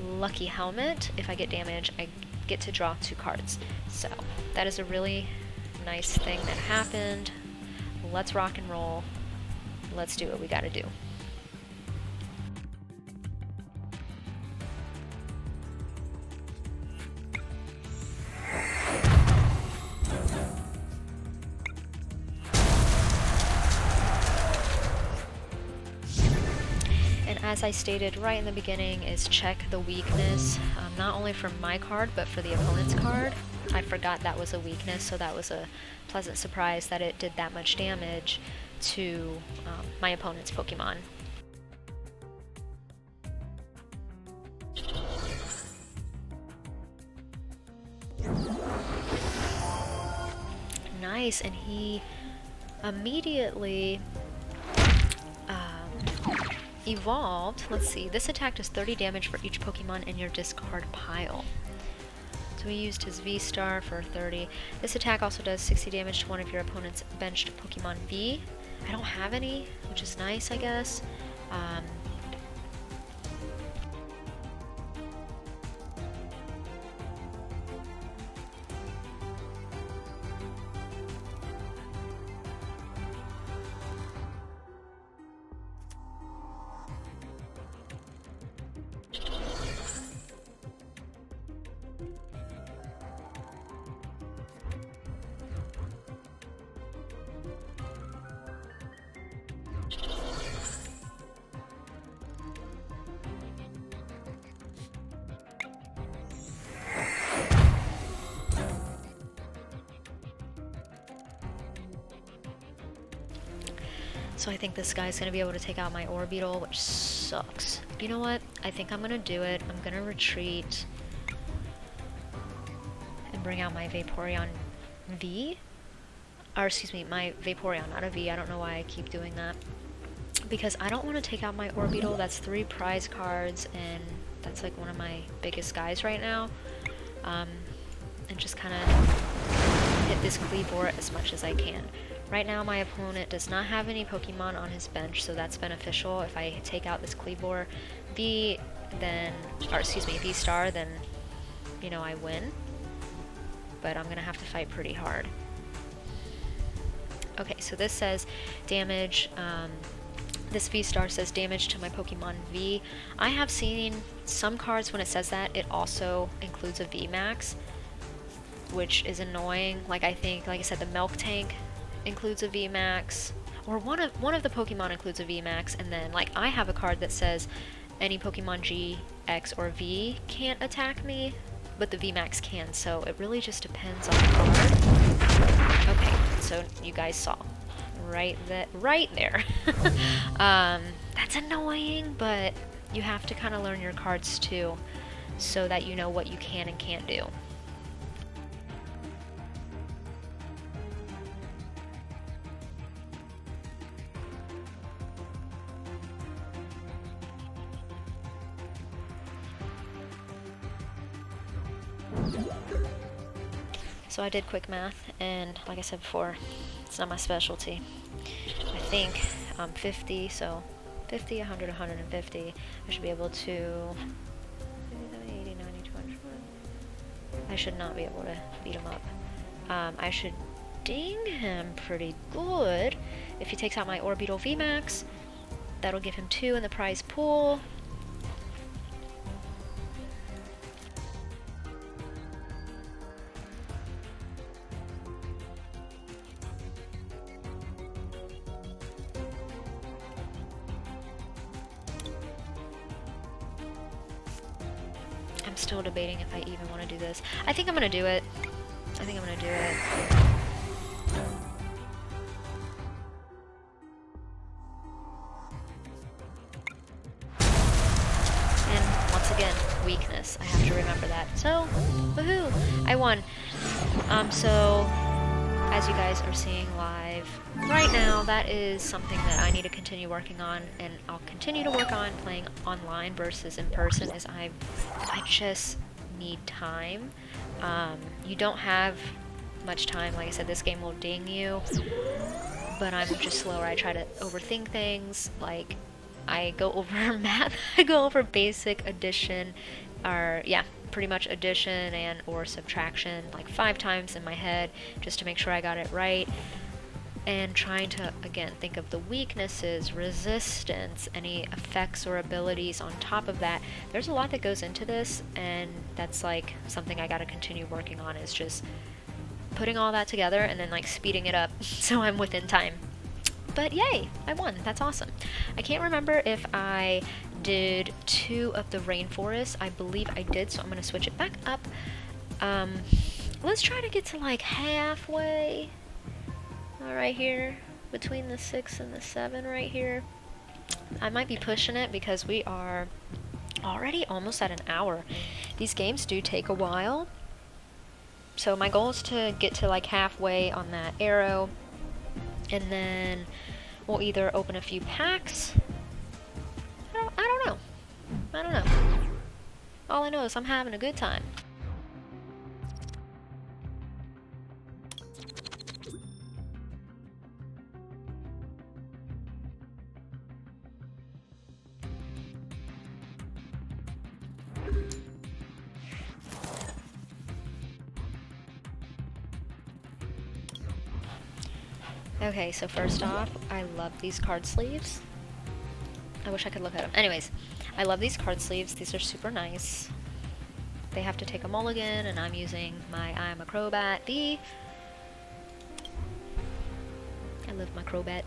lucky helmet. If I get damage, I get to draw 2 cards. So that is a really nice thing that happened. Let's rock and roll. Let's do what we gotta do. As I stated right in the beginning, is check the weakness, not only for my card, but for the opponent's card. I forgot that was a weakness, so that was a pleasant surprise that it did that much damage to my opponent's Pokemon. Nice, and he immediately evolved. Let's see, this attack does 30 damage for each Pokemon in your discard pile. So he used his V-Star for 30. This attack also does 60 damage to one of your opponent's benched Pokemon V. I don't have any, which is nice, I guess. So I think this guy's going to be able to take out my Orbeetle, which sucks. But you know what? I think I'm going to do it. I'm going to retreat and bring out my Vaporeon V. Or excuse me, my Vaporeon, not a V. I don't know why I keep doing that. Because I don't want to take out my Orbeetle. That's 3 prize cards, and that's like one of my biggest guys right now. And just kind of hit this Kleavor as much as I can. Right now my opponent does not have any Pokemon on his bench, so that's beneficial. If I take out this CLIMBB V, then, or excuse me, V-Star, then, you know, I win. But I'm gonna have to fight pretty hard. Okay, so this says damage, this V-Star says damage to my Pokemon V. I have seen some cards when it says that, it also includes a V-Max, which is annoying. Like, I think, like I said, the Milk Tank includes a V-Max, or one of the Pokemon includes a V-Max, and then, like, I have a card that says any Pokemon G, X, or V can't attack me, but the V-Max can, so it really just depends on the card. Okay, so you guys saw. Right there. That's annoying, but you have to kind of learn your cards too, so that you know what you can and can't do. So I did quick math, and like I said before, it's not my specialty. I think 50, so 50, 100, 150. I should be able to 80, 90, 200. I should not be able to beat him up. I should ding him pretty good. If he takes out my Orbeetle VMAX, that'll give him 2 in the prize pool. I'm still debating if I even want to do this. I think I'm going to do it. I think I'm going to do it. And once again, weakness. I have to remember that. So, woohoo! I won. So, as you guys are seeing live right now, that is something that I need to continue working on, and I'll continue to work on playing online versus in person, as I just need time. You don't have much time. Like I said, this game will ding you, but I'm just slower. I try to overthink things. Like, I go over math, I go over basic addition, or yeah, pretty much addition and or subtraction like 5 times in my head just to make sure I got it right, and trying to again think of the weaknesses, resistance, any effects or abilities on top of that. There's a lot that goes into this, and that's like something I gotta continue working on, is just putting all that together and then like speeding it up so I'm within time. But yay, I won. That's awesome. I can't remember if I did 2 of the rainforest. I believe I did, so I'm going to switch it back up. Let's try to get to like halfway. Right here, between the 6 and the 7 right here. I might be pushing it because we are already almost at an hour. These games do take a while. So my goal is to get to like halfway on that arrow, and then we'll either open a few packs. I don't know. All I know is I'm having a good time. Okay, so first off, I love these card sleeves. I wish I could look at them. Anyways, I love these card sleeves. These are super nice. They have to take a mulligan, and I'm using my I Am a Crobat V. I love my Crobat.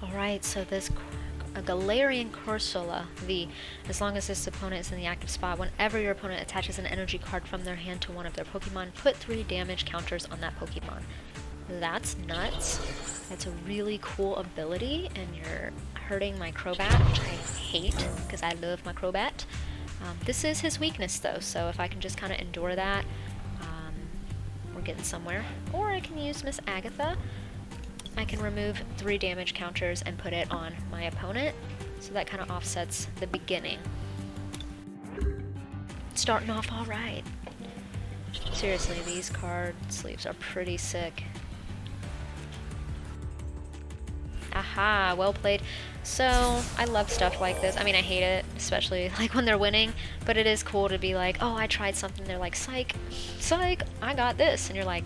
Alright, so this a Galarian Corsola V. As long as this opponent is in the active spot, whenever your opponent attaches an energy card from their hand to one of their Pokemon, put 3 damage counters on that Pokemon. That's nuts. That's a really cool ability, and you're hurting my Crobat, which I hate because I love my Crobat. This is his weakness though, so if I can just kind of endure that, we're getting somewhere. Or I can use Miss Agatha. I can remove 3 damage counters and put it on my opponent, so that kind of offsets the beginning. Starting off alright. Seriously, these card sleeves are pretty sick. Aha, well played. So, I love stuff like this. I mean, I hate it, especially like when they're winning, but it is cool to be like, oh, I tried something. They're like, psych, psych, I got this. And you're like,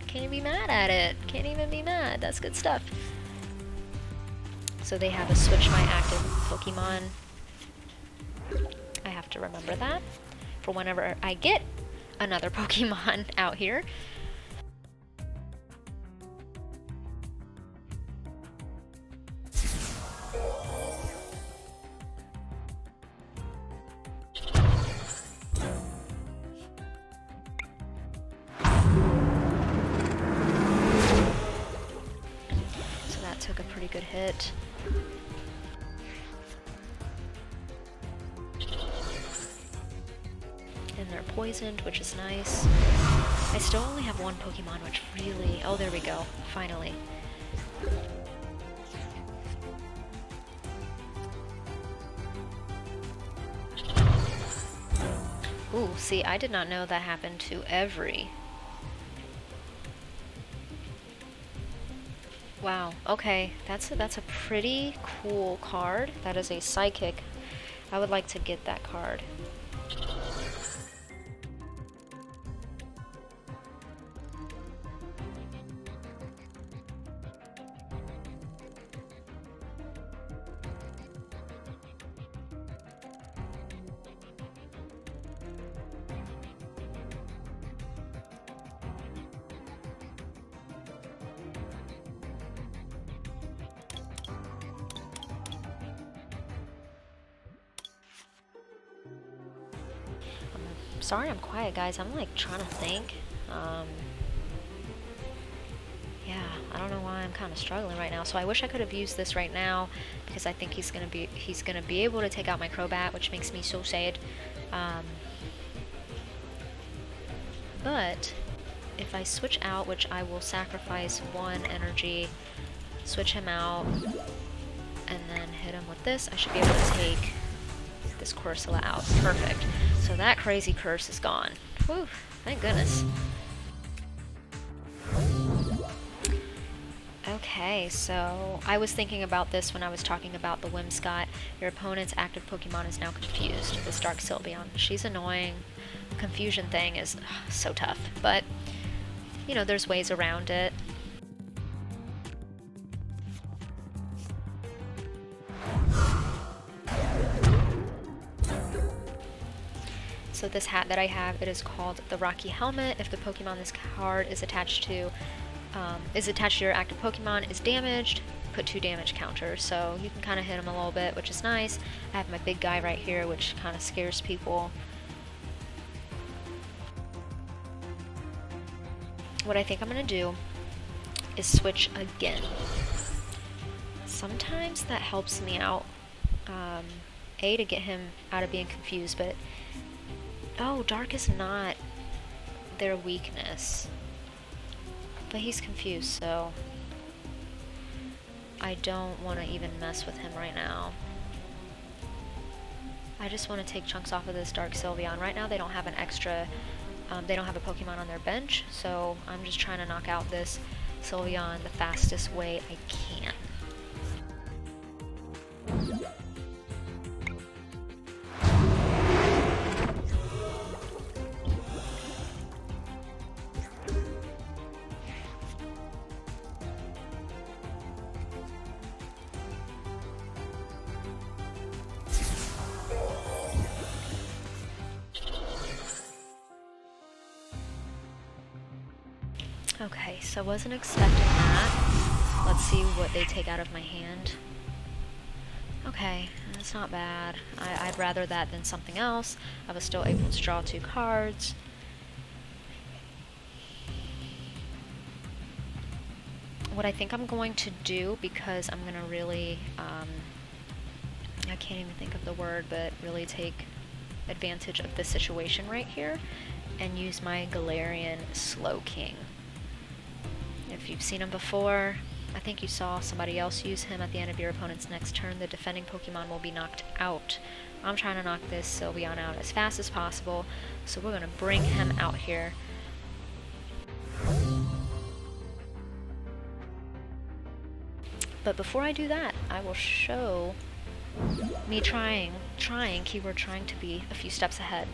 can't be mad at it. Can't even be mad. That's good stuff. So they have a switch my active Pokemon. I have to remember that for whenever I get another Pokemon out here. Took a pretty good hit. And they're poisoned, which is nice. I still only have 1 Pokemon, which really... Oh, there we go. Finally. Ooh, see, I did not know that happened to every... Wow, okay, that's a pretty cool card. That is a Psychic. I would like to get that card. Sorry I'm quiet, guys. I'm like trying to think. Yeah, I don't know why I'm kind of struggling right now. So I wish I could have used this right now because I think he's gonna be able to take out my Crobat, which makes me so sad. But if I switch out, which I will sacrifice 1 energy, switch him out, and then hit him with this, I should be able to take this Corsola out. Perfect. So that crazy curse is gone. Whew, thank goodness. Okay, so I was thinking about this when I was talking about the Whimsicott. Your opponent's active Pokemon is now confused. This Dark Sylveon. She's annoying. The confusion thing is so tough, but you know, there's ways around it. So this hat that I have, it is called the Rocky Helmet. If the Pokemon this card is attached to your active Pokemon is damaged, put 2 damage counters. So you can kind of hit him a little bit, which is nice. I have my big guy right here, which kind of scares people. What I think I'm going to do is switch again. Sometimes that helps me out, A, to get him out of being confused, but oh, Dark is not their weakness. But he's confused, so I don't want to even mess with him right now. I just want to take chunks off of this Dark Sylveon. Right now they don't have an extra, they don't have a Pokemon on their bench, so I'm just trying to knock out this Sylveon the fastest way I can. Okay, so wasn't expecting that. Let's see what they take out of my hand. Okay, that's not bad. I'd rather that than something else. I was still able to draw 2 cards. What I think I'm going to do, because I'm going to really, I can't even think of the word, but really take advantage of the situation right here and use my Galarian Slowking. If you've seen him before, I think you saw somebody else use him at the end of your opponent's next turn. The defending Pokemon will be knocked out. I'm trying to knock this Sylveon out as fast as possible, so we're going to bring him out here. But before I do that, I will show me trying, keyword trying to be a few steps ahead.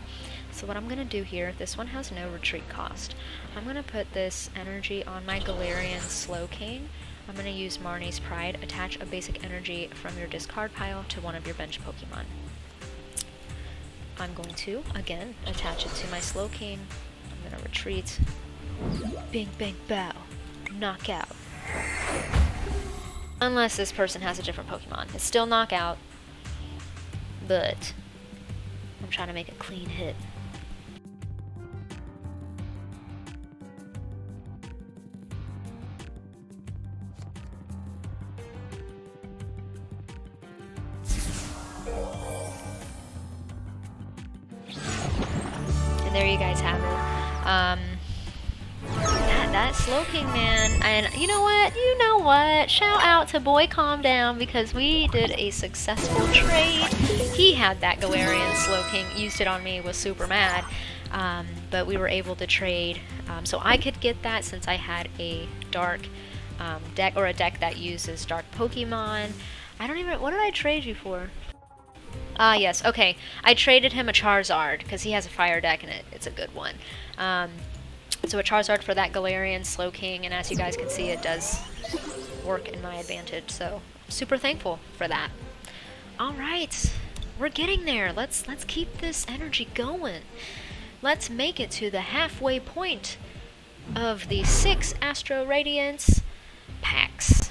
So what I'm going to do here, this one has no retreat cost. I'm going to put this energy on my Galarian Slowking. I'm going to use Marnie's Pride. Attach a basic energy from your discard pile to one of your bench Pokemon. I'm going to, again, attach it to my Slowking. I'm going to retreat. Bing, bang, bow. Knockout. Unless this person has a different Pokemon. It's still knockout, but I'm trying to make a clean hit. And there you guys have it. That Slowking, man, and you know what, shout out to Boy Calm Down, because we did a successful trade. He had that Galarian Slowking, used it on me, was super mad, but we were able to trade, so I could get that since I had a dark deck, or a deck that uses dark Pokemon. What did I trade you for? Yes, okay, I traded him a Charizard, because he has a fire deck and it's a good one. So a Charizard for that Galarian Slowking, and as you guys can see, it does work in my advantage, so I'm super thankful for that. Alright, we're getting there. Let's keep this energy going. Let's make it to the halfway point of the 6 Astro Radiance packs.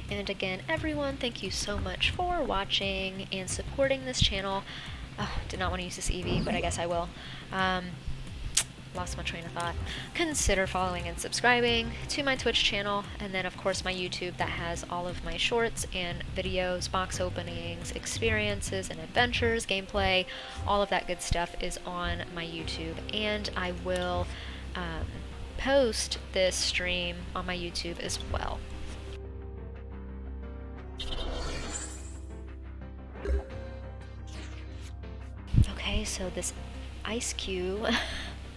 And again, everyone, thank you so much for watching and supporting this channel. Did not want to use this Eevee, but I guess I will. Lost my train of thought. Consider following and subscribing to my Twitch channel, and then of course my YouTube that has all of my shorts and videos, box openings, experiences and adventures, gameplay, all of that good stuff is on my YouTube. And I will post this stream on my YouTube as well. Okay, so this Ice Cube,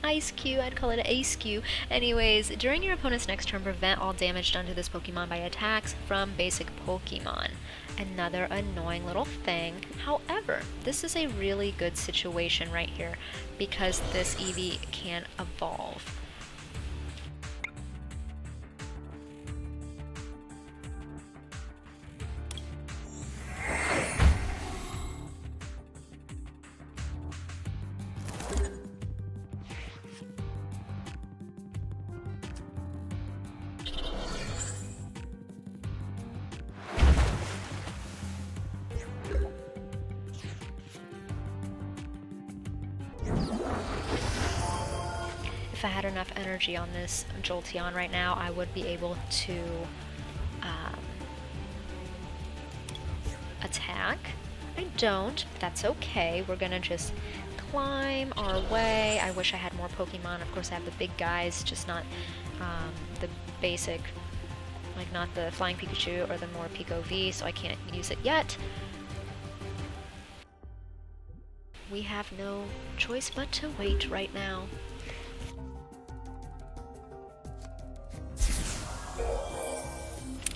I'd call it an Ace Cube. Anyways, during your opponent's next turn, prevent all damage done to this Pokemon by attacks from basic Pokemon. Another annoying little thing. However, this is a really good situation right here because this Eevee can evolve. If I had enough energy on this Jolteon right now, I would be able to attack. I don't, but that's okay. We're gonna just climb our way. I wish I had more Pokemon. Of course, I have the big guys, just not the basic, like not the Flying Pikachu or the more Pico V, so I can't use it yet. We have no choice but to wait right now.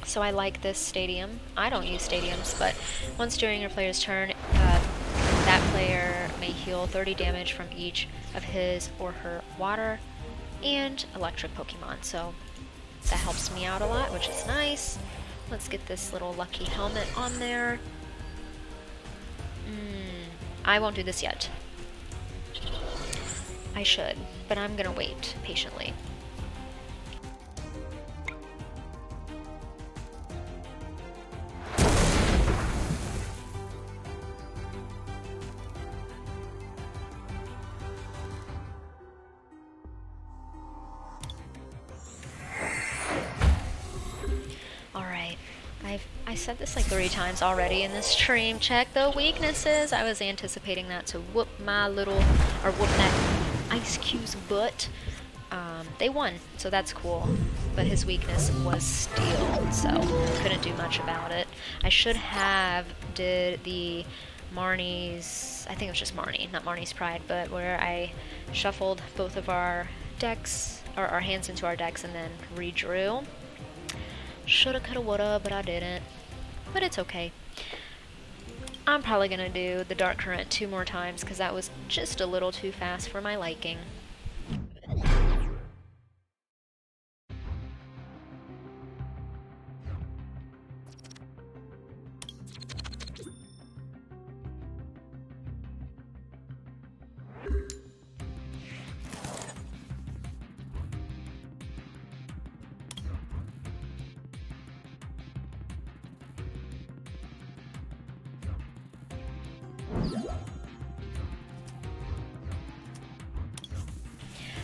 So I like this stadium. I don't use stadiums, but once during your player's turn, that player may heal 30 damage from each of his or her water and electric Pokemon. So that helps me out a lot, which is nice. Let's get this little lucky helmet on there. I won't do this yet. I should, but I'm gonna wait patiently. I said this like 3 times already in this stream. Check the weaknesses. I was anticipating that to whoop that Ice Cube's butt. They won, so that's cool. But his weakness was steel, so couldn't do much about it. I should have did the Marnie's, I think it was just Marnie, not Marnie's Pride, but where I shuffled both of our decks, or our hands into our decks, and then redrew. Shoulda, coulda, woulda, but I didn't. But it's okay. I'm probably gonna do the Dark Current 2 more times, because that was just a little too fast for my liking.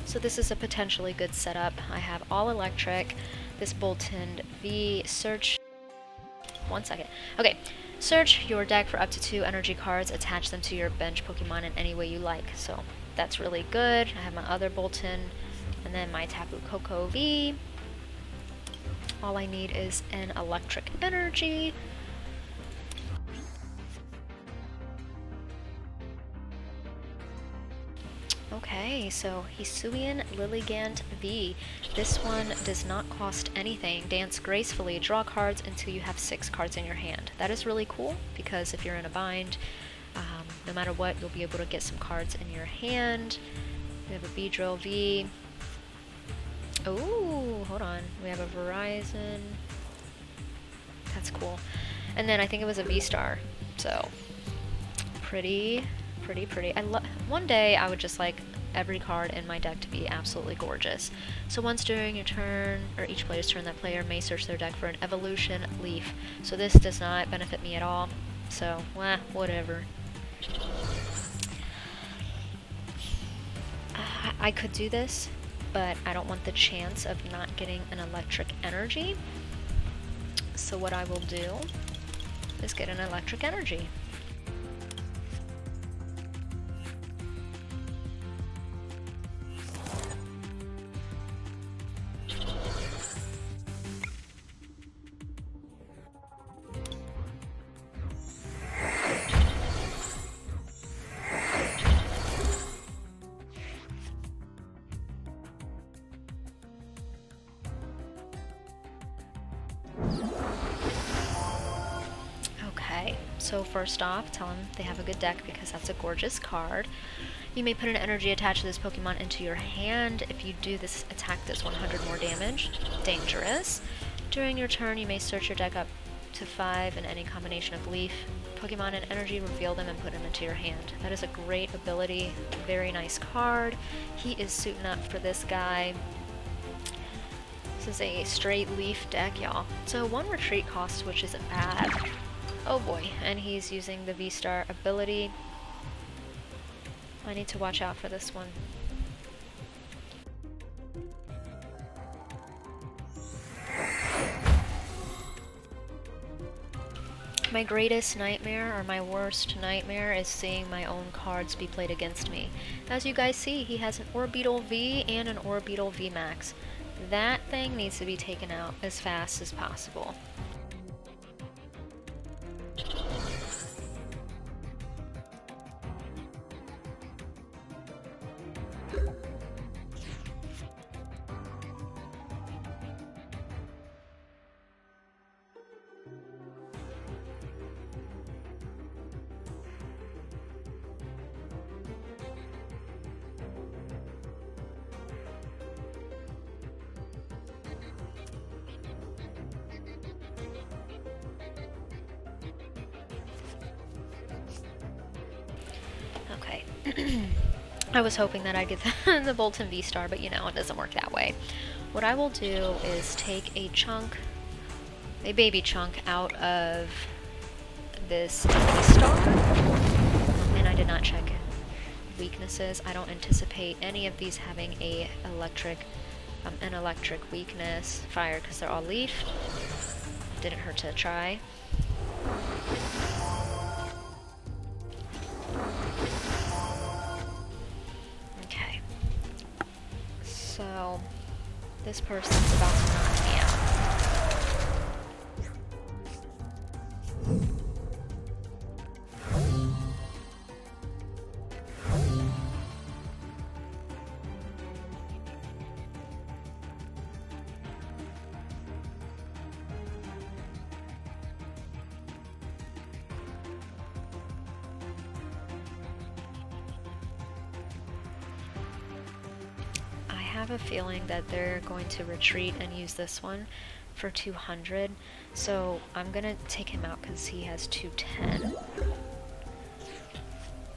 So this is a potentially good setup. I have all electric, this Bolton V, search, 1 second. Okay, search your deck for up to 2 energy cards, attach them to your bench Pokemon in any way you like. So that's really good. I have my other Bolton, and then my Tapu Koko V. All I need is an electric energy. Okay, so Hisuian Lilligant V. This one does not cost anything. Dance gracefully. Draw cards until you have 6 cards in your hand. That is really cool, because if you're in a bind, no matter what, you'll be able to get some cards in your hand. We have a Beedrill V. Oh, hold on. We have a Verizon. That's cool. And then I think it was a V-Star. So, pretty. One day I would just like every card in my deck to be absolutely gorgeous. So once during your turn, or each player's turn, that player may search their deck for an evolution leaf. So this does not benefit me at all. So, whatever. I could do this, but I don't want the chance of not getting an electric energy. So what I will do is get an electric energy. So first off, tell them they have a good deck, because that's a gorgeous card. You may put an energy attached to this Pokemon into your hand. If you do, this attack does 100 more damage. Dangerous. During your turn, you may search your deck up to 5 in any combination of leaf, Pokemon, and energy, reveal them, and put them into your hand. That is a great ability. Very nice card. He is suiting up for this guy. This is a straight leaf deck, y'all. So 1 retreat cost, which isn't bad. Oh boy, and he's using the V-Star ability. I need to watch out for this one. My greatest nightmare, or my worst nightmare, is seeing my own cards be played against me. As you guys see, he has an Orbeetle V and an Orbeetle V Max. That thing needs to be taken out as fast as possible. Okay. I was hoping that I'd get the Bolton V-Star, but you know, it doesn't work that way. What I will do is take a chunk, a baby chunk, out of this V-Star, and I did not check weaknesses. I don't anticipate any of these having a an electric weakness. Fire, because they're all leaf. didn't hurt to try. Okay. So, this person's about to knock me out. I have a feeling that they're going to retreat and use this one for 200, so I'm gonna take him out because he has 210,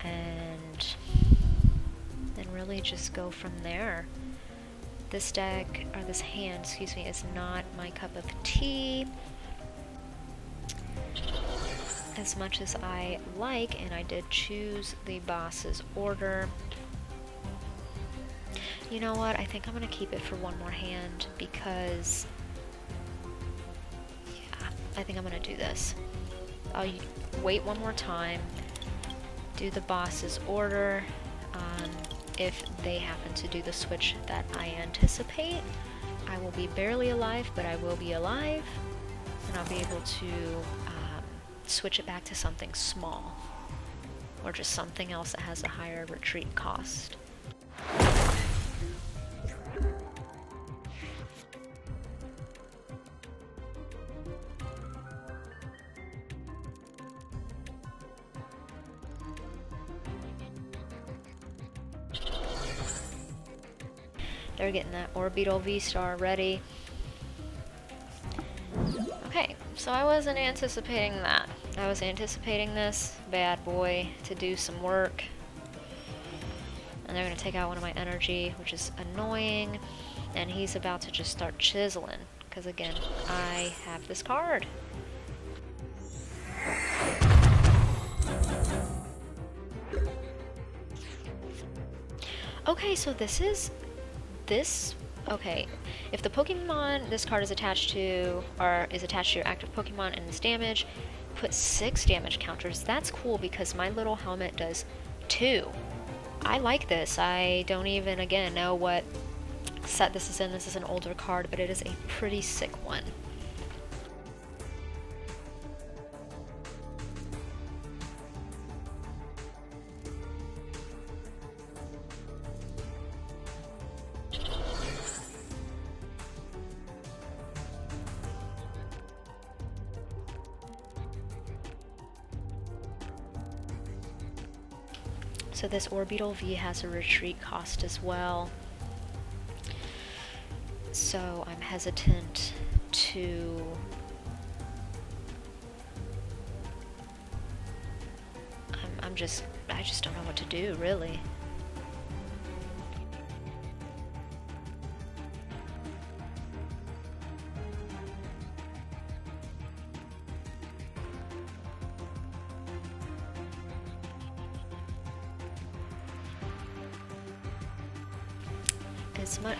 and really just go from there. This deck, or this hand, excuse me, is not my cup of tea. As much as I like, and I did choose the boss's order. You know what, I think I'm gonna keep it for one more hand because, yeah, I think I'm gonna do this. I'll wait one more time, do the boss's order. If they happen to do the switch that I anticipate, I will be barely alive, but I will be alive, and I'll be able to switch it back to something small, or just something else that has a higher retreat cost. They're getting that orbital V-star ready. Okay, so I wasn't anticipating that. I was anticipating this bad boy to do some work. And they're going to take out one of my energy, which is annoying. And he's about to just start chiseling, because again, I have this card. Okay, so okay, if the Pokemon this card is attached to, or is attached to your active Pokemon and this damage, put 6 damage counters. That's cool because my little helmet does 2. I like this. I don't even, again, know what set this is in. This is an older card, but it is a pretty sick one. So this Orbital V has a retreat cost as well. So I'm hesitant to... I just don't know what to do, really.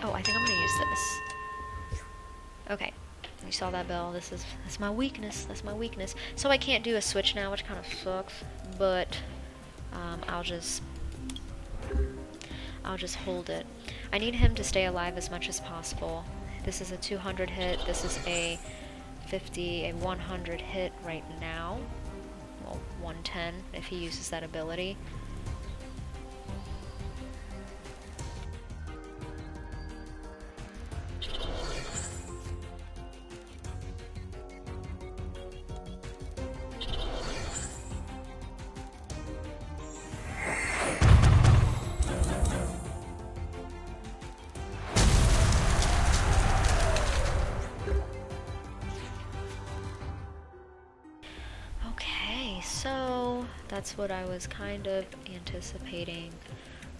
Oh, I think I'm gonna use this. Okay, you saw that bell. That's my weakness. That's my weakness. So I can't do a switch now, which kind of sucks. But I'll just hold it. I need him to stay alive as much as possible. This is a 200 hit. This is a 100 hit right now. Well, 110 if he uses that ability. So that's what I was kind of anticipating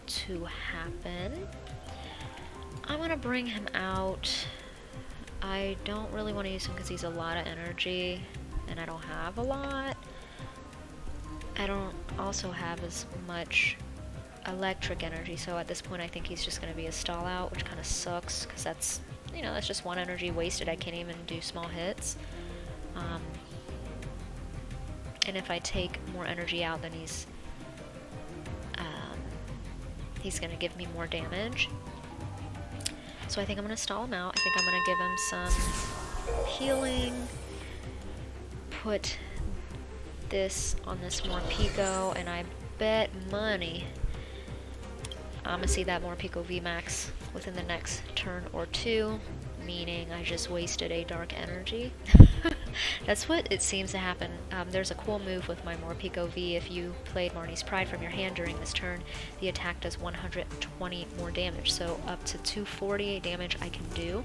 to happen. I'm gonna bring him out. I don't really want to use him because he's a lot of energy and I don't have a lot. I don't also have as much electric energy, so at this point I think he's just gonna be a stall out, which kind of sucks because that's, you know, that's just one energy wasted. I can't even do small hits. And if I take more energy out, then he's gonna give me more damage. So I think I'm gonna stall him out. I think I'm gonna give him some healing, put this on this Morpeko, and I bet money I'm gonna see that Morpeko VMAX within the next turn or two, meaning I just wasted a dark energy. That's what it seems to happen. There's a cool move with my Morpeko V. If you played Marnie's Pride from your hand during this turn, the attack does 120 more damage, so up to 240 damage I can do.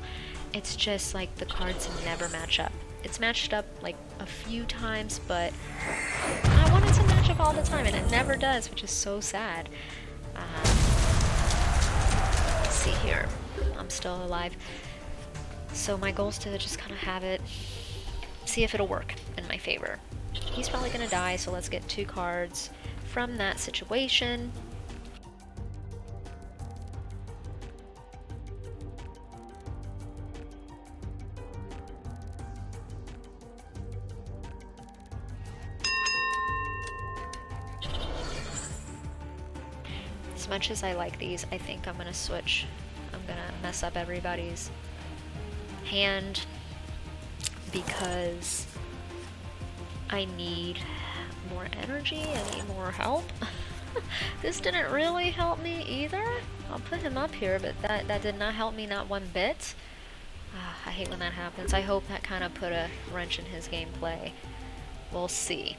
It's just like the cards never match up. It's matched up like a few times, but I want it to match up all the time, and it never does, which is so sad. Let's see here. I'm still alive. So my goal is to just kind of have it, see if it'll work in my favor. He's probably gonna die, so let's get 2 cards from that situation. As much as I like these, I think I'm gonna switch. I'm gonna mess up everybody's hand because I need more energy, I need more help. This didn't really help me either. I'll put him up here, but that did not help me, not one bit. I hate when that happens. I hope that kind of put a wrench in his gameplay. We'll see.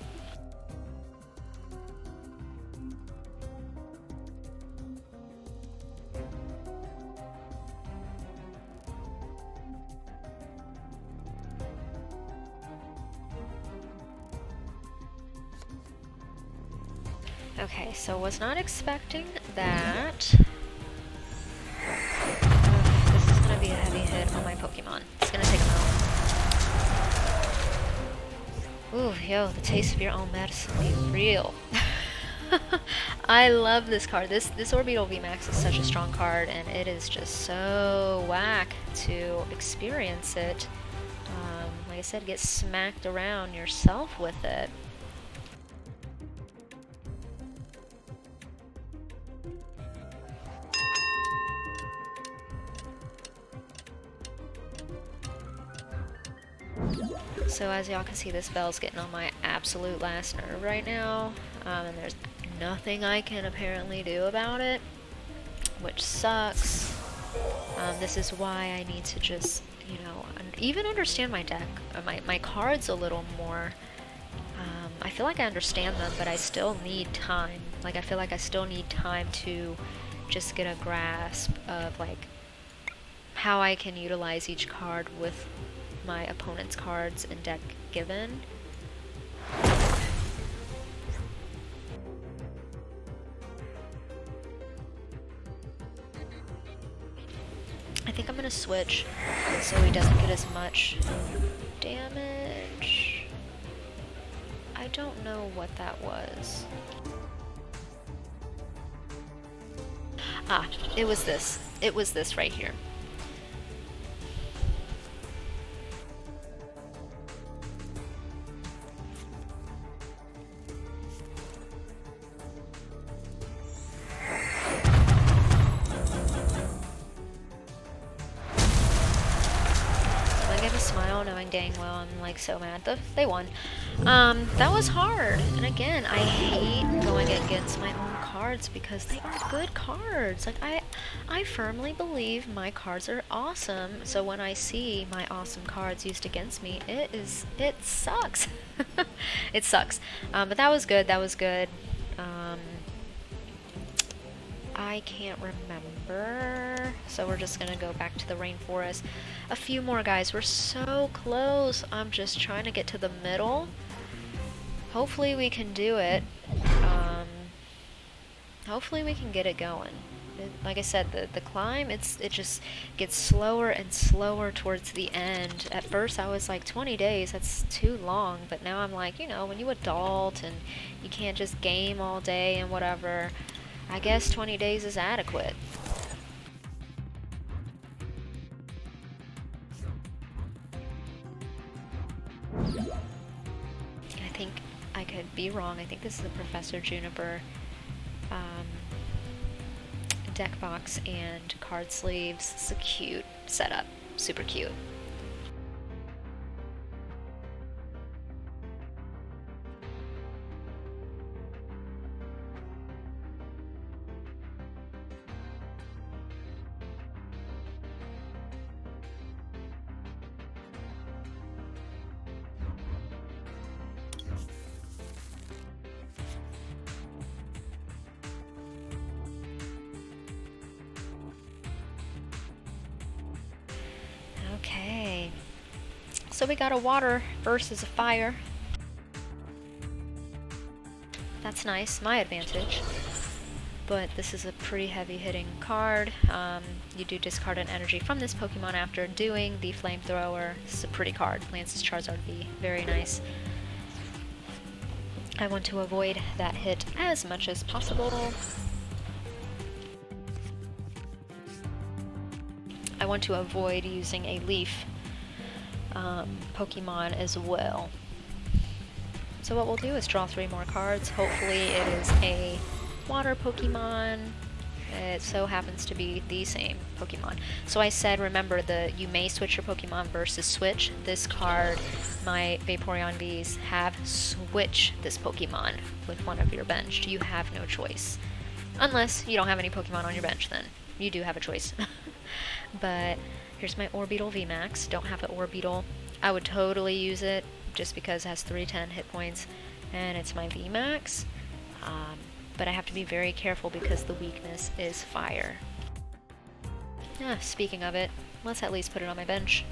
Okay, so was not expecting that. This is gonna be a heavy hit on my Pokemon. It's gonna take him out. Ooh, yo, the taste of your own medicine be real. I love this card. This Orbeetle VMAX is such a strong card, and it is just so whack to experience it. Like I said, get smacked around yourself with it. So as y'all can see, this bell's getting on my absolute last nerve right now, and there's nothing I can apparently do about it, which sucks. This is why I need to just, you know, even understand my deck, my cards a little more. I feel like I understand them, but I still need time. Like, I feel like I still need time to just get a grasp of, like, how I can utilize each card with my opponent's cards and deck given. I think I'm gonna switch so he doesn't get as much damage. I don't know what that was. Ah, it was this. It was this right here. Smile knowing dang well I'm like so mad that they won. That was hard, and again, I hate going against my own cards because they are good cards. Like, I firmly believe my cards are awesome, so when I see my awesome cards used against me, it sucks. It sucks. But that was good. I can't remember, so we're just gonna go back to the rainforest. A few more, guys. We're so close. I'm just trying to get to the middle. Hopefully we can do it. Hopefully we can get it going. Like I said, the climb, it just gets slower and slower towards the end. At first I was like, 20 days, that's too long, but now I'm like, you know, when you adult and you can't just game all day and whatever, I guess 20 days is adequate. I think I could be wrong. I think this is a Professor Juniper deck box and card sleeves. It's a cute setup. Super cute. Okay, so we got a water versus a fire. That's nice, my advantage. But this is a pretty heavy hitting card. You do discard an energy from this Pokemon after doing the flamethrower. This is a pretty card. Lance's Charizard V, very nice. I want to avoid that hit as much as possible. I want to avoid using a leaf Pokemon as well. So what we'll do is draw 3 more cards. Hopefully it is a water Pokemon. It so happens to be the same Pokemon. So I said, remember, you may switch your Pokemon versus switch. This card, my Vaporeon Vs have switch this Pokemon with one of your bench. You have no choice. Unless you don't have any Pokemon on your bench, then you do have a choice. But here's my Orbeetle VMAX. Don't have an Orbeetle. I would totally use it just because it has 310 hit points and it's my VMAX. But I have to be very careful because the weakness is fire. Speaking of it, let's at least put it on my bench.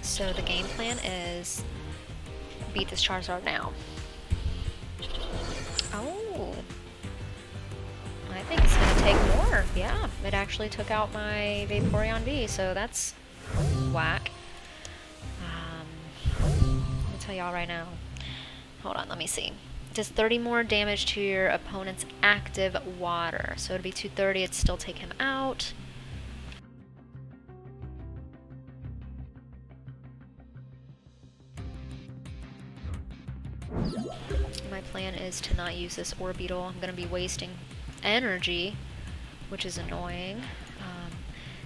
So the game plan is beat this Charizard now. Oh, I think it's gonna take more. Yeah, it actually took out my Vaporeon V, so that's whack. I'll tell y'all right now. Hold on, let me see. Does 30 more damage to your opponent's active water. So it'd be 230, it'd still take him out. My plan is to not use this Orbeetle. I'm going to be wasting energy, which is annoying,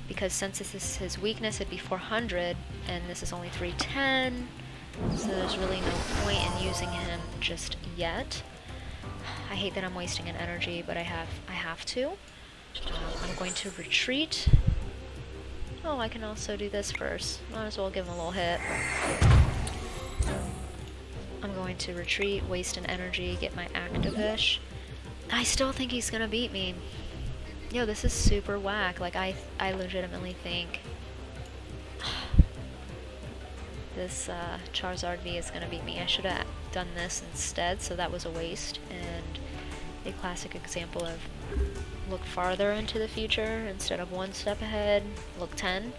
because since this is his weakness, it'd be 400, and this is only 310, so there's really no point in using him just yet. I hate that I'm wasting an energy, but I have to. I'm going to retreat. Oh, I can also do this first. Might as well give him a little hit. I'm going to retreat, waste an energy, get my Activish. I still think he's gonna beat me. Yo, this is super whack. Like, I legitimately think this Charizard V is gonna beat me. I should have done this instead, so that was a waste. And a classic example of look farther into the future instead of one step ahead, look 10.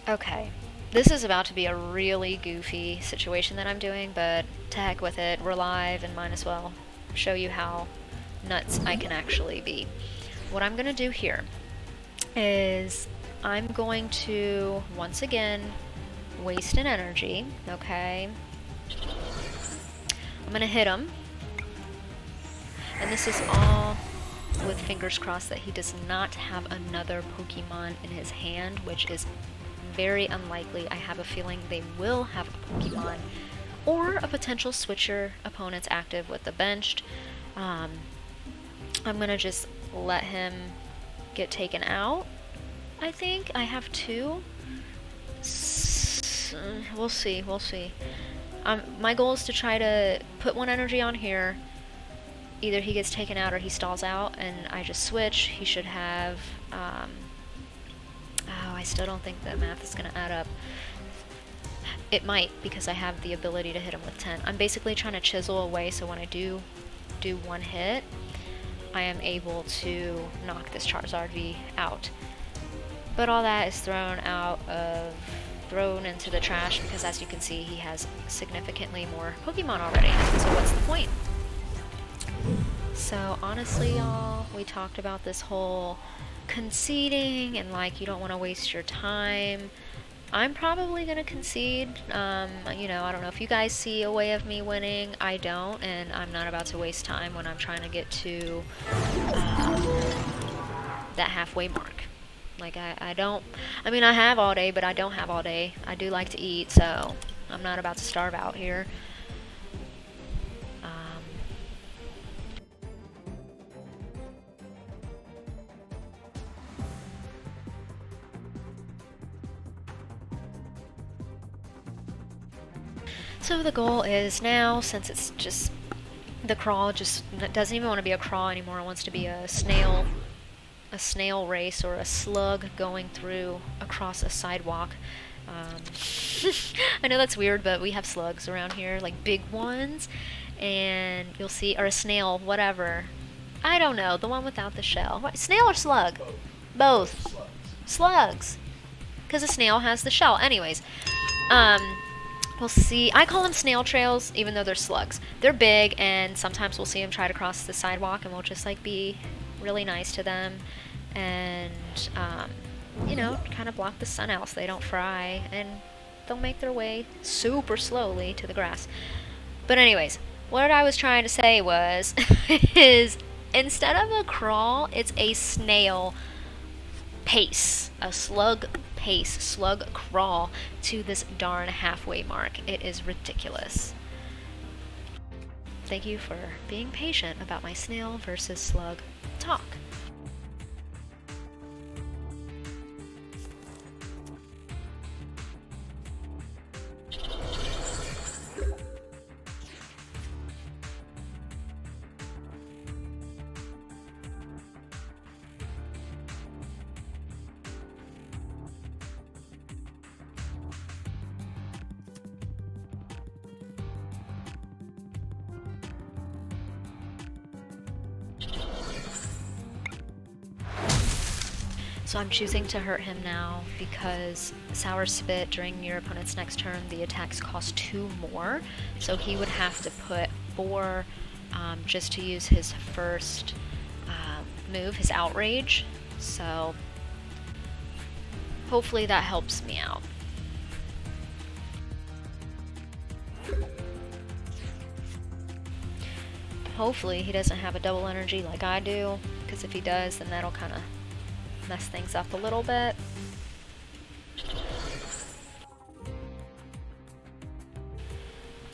Okay, this is about to be a really goofy situation that I'm doing, but to heck with it, we're live and might as well show you how nuts I can actually be. What I'm going to do here is I'm going to, once again, waste an energy, okay? I'm going to hit him, and this is all with fingers crossed that he does not have another Pokemon in his hand, which is very unlikely. I have a feeling they will have a Pokemon or a potential switcher opponent's active with the benched. I'm gonna just let him get taken out. I think I have 2. We'll see, we'll see. My goal is to try to put 1 energy on here. Either he gets taken out or he stalls out and I just switch. He should have I still don't think that math is going to add up. It might, because I have the ability to hit him with 10. I'm basically trying to chisel away so when I do one hit, I am able to knock this Charizard V out. But all that is thrown into the trash because, as you can see, he has significantly more Pokemon already. So what's the point? So honestly, y'all, we talked about this whole conceding and like you don't want to waste your time. I'm probably gonna concede. You know, I don't know if you guys see a way of me winning. I don't, and I'm not about to waste time when I'm trying to get to that halfway mark. Like, I don't, I mean, I have all day, but I don't have all day. I do like to eat, so I'm not about to starve out here. So the goal is now, since it's just, the crawl just doesn't even want to be a crawl anymore, it wants to be a snail race or a slug going through across a sidewalk. I know that's weird, but we have slugs around here, like big ones, and you'll see, or a snail, whatever. I don't know, the one without the shell. What, snail or slug? Both. Slugs. Because a snail has the shell. Anyways, we'll see. I call them snail trails, even though they're slugs. They're big, and sometimes we'll see them try to cross the sidewalk, and we'll just like be really nice to them, and you know, kind of block the sun out so they don't fry, and they'll make their way super slowly to the grass. But anyways, what I was trying to say was, is instead of a crawl, it's a snail pace, a slug pace, slug crawl to this darn halfway mark. It is ridiculous. Thank you for being patient about my snail versus slug talk. So I'm choosing to hurt him now because Sour Spit during your opponent's next turn, the attacks cost 2 more. So he would have to put 4 just to use his first move, his Outrage. So hopefully that helps me out. Hopefully he doesn't have a double energy like I do, because if he does, then that'll kind of mess things up a little bit.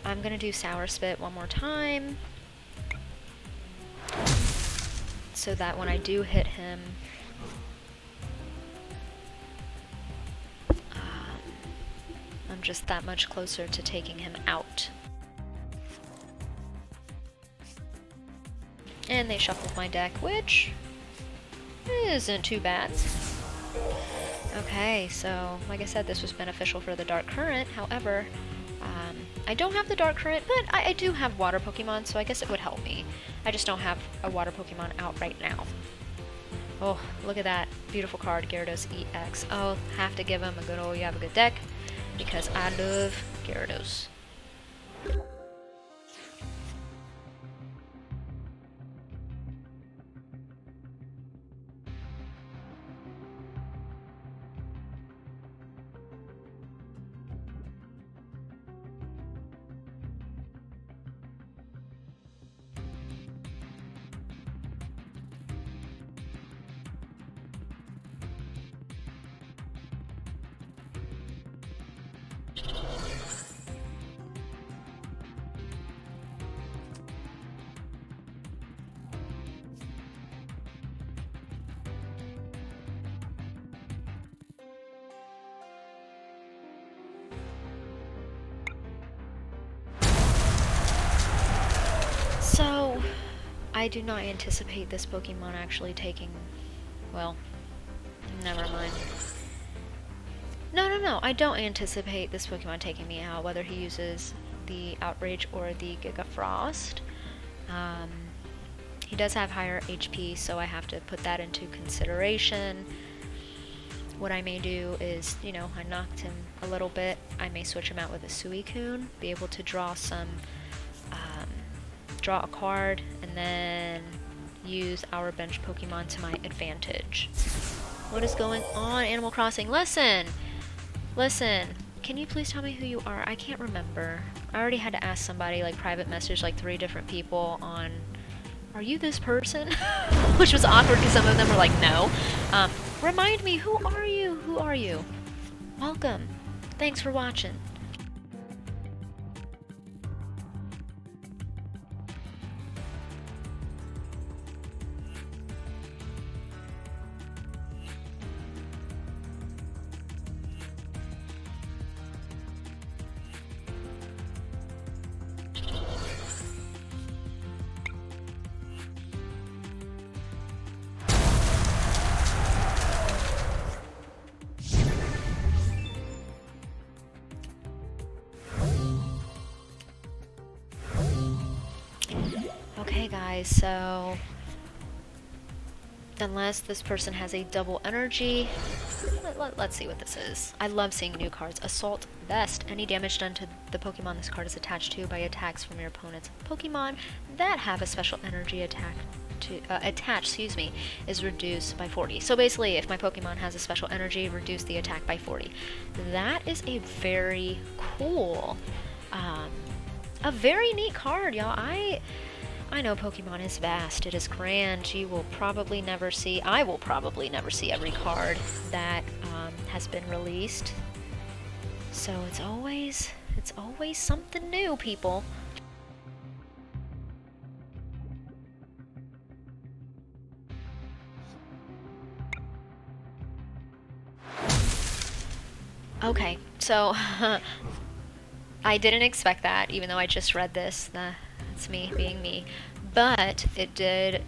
I'm gonna do Sour Spit one more time so that when I do hit him, I'm just that much closer to taking him out. And they shuffled my deck, which isn't too bad. Okay, so like I said, this was beneficial for the Dark Current. However, I don't have the Dark Current, but I do have Water Pokemon, so I guess it would help me. I just don't have a Water Pokemon out right now. Oh, look at that beautiful card, Gyarados EX. Oh, have to give him a good old you have a good deck, because I love Gyarados. So, I do not anticipate this Pokemon actually taking, well, never mind. No, I don't anticipate this Pokemon taking me out, whether he uses the Outrage or the Giga Frost. He does have higher HP, so I have to put that into consideration. What I may do is, you know, I knocked him a little bit. I may switch him out with a Suicune, be able to draw some, draw a card, and then use our bench Pokemon to my advantage. What is going on, Animal Crossing? Listen! Listen! Can you please tell me who you are? I can't remember. I already had to ask somebody, like, private message, like, 3 different people on, are you this person? Which was awkward because some of them were like, no. Remind me, who are you? Who are you? Welcome. Thanks for watching. Okay guys, so unless this person has a double energy, let's see what this is. I love seeing new cards. Assault Vest. Any damage done to the Pokemon this card is attached to by attacks from your opponent's Pokemon that have a special energy attached, is reduced by 40. So basically, if my Pokemon has a special energy, reduce the attack by 40. That is a very cool, a very neat card, y'all. I know Pokemon is vast, it is grand. You will probably never see, I will probably never see every card that has been released. So it's always something new, people. Okay, so I didn't expect that, even though I just read this. It's me being me. But it did,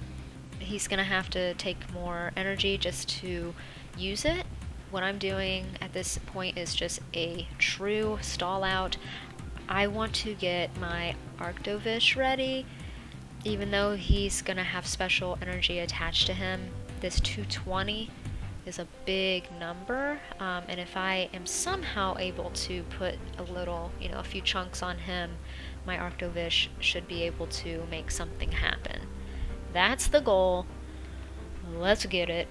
he's gonna have to take more energy just to use it. What I'm doing at this point is just a true stall out. I want to get my Arctovish ready, even though he's gonna have special energy attached to him. This 220 is a big number, and if I am somehow able to put a little, you know, a few chunks on him, my Arctovish should be able to make something happen. That's the goal. Let's get it.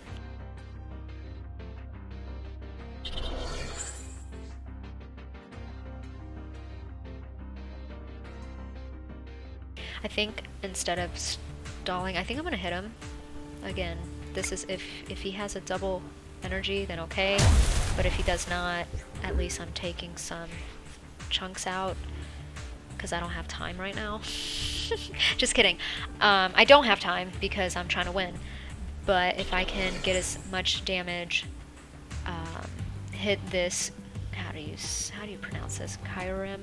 I think instead of stalling, I think I'm gonna hit him. Again, this is if he has a double energy, then okay. But if he does not, at least I'm taking some chunks out, because I don't have time right now. Just kidding. I don't have time because I'm trying to win. But if I can get as much damage, hit this, how do you pronounce this? Kyurem?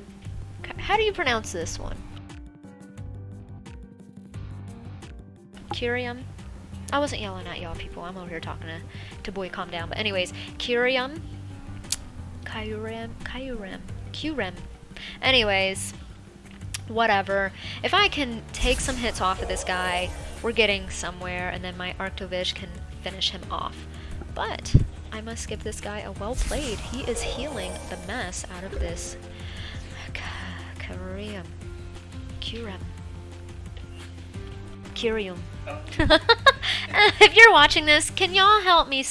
How do you pronounce this one? Kyurem? I wasn't yelling at y'all, people. I'm over here talking to boy, calm down. But anyways, Kyurem. Anyways, whatever. If I can take some hits off of this guy, we're getting somewhere, and then my Arctovish can finish him off. But I must give this guy a well played. He is healing the mess out of this Kyurem. If you're watching this, can y'all help me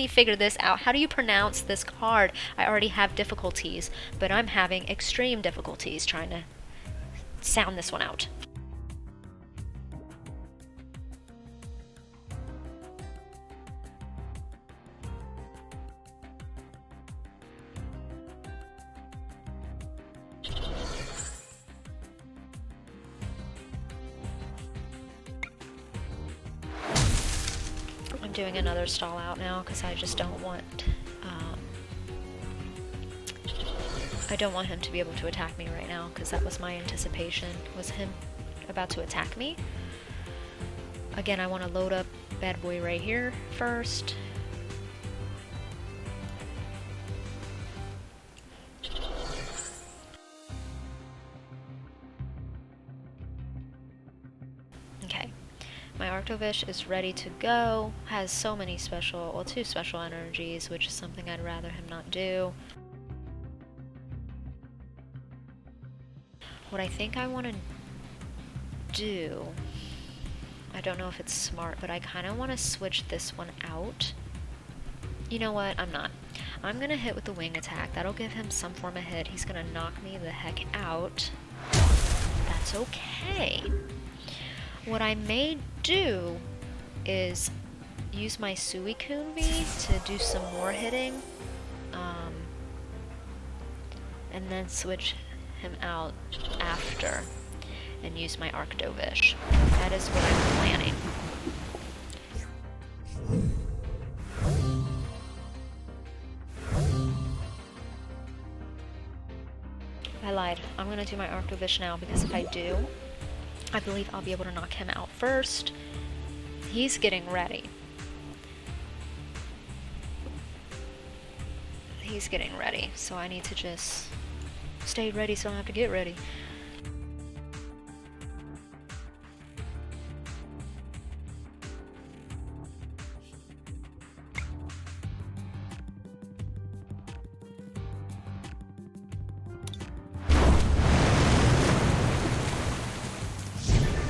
figure this out? How do you pronounce this card? I already have difficulties, but I'm having extreme difficulties trying to sound this one out. I'm doing another stall out now because I just don't want I don't want him to be able to attack me right now, because that was my anticipation, was him about to attack me. Again, I want to load up bad boy right here first. My Arctovish is ready to go. Has so many special, well, 2 special energies, which is something I'd rather him not do. What I think I want to do, I don't know if it's smart, but I kind of want to switch this one out. You know what? I'm not. I'm going to hit with the wing attack. That'll give him some form of hit. He's going to knock me the heck out. That's okay. What I may do is use my Suicune to do some more hitting. And then switch him out after and use my Arctovish. That is what I'm planning. I lied. I'm gonna do my Arctovish now because if I do, I believe I'll be able to knock him out first. He's getting ready. He's getting ready, so I need to just stay ready so I don't have to get ready.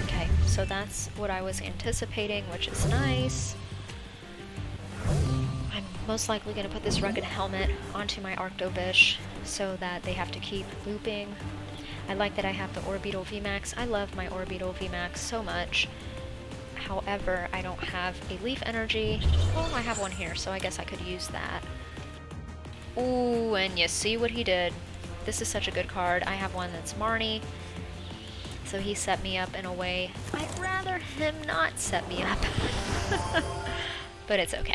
Okay, so that's what I was anticipating, which is nice. I'm most likely going to put this rugged helmet onto my Arctovish so that they have to keep looping. I like that I have the Orbital VMAX. I love my Orbital VMAX so much. However, I don't have a Leaf Energy. Well, I have one here, so I guess I could use that. Ooh, and you see what he did. This is such a good card. I have one that's Marnie. So he set me up in a way I'd rather him not set me up. But it's okay.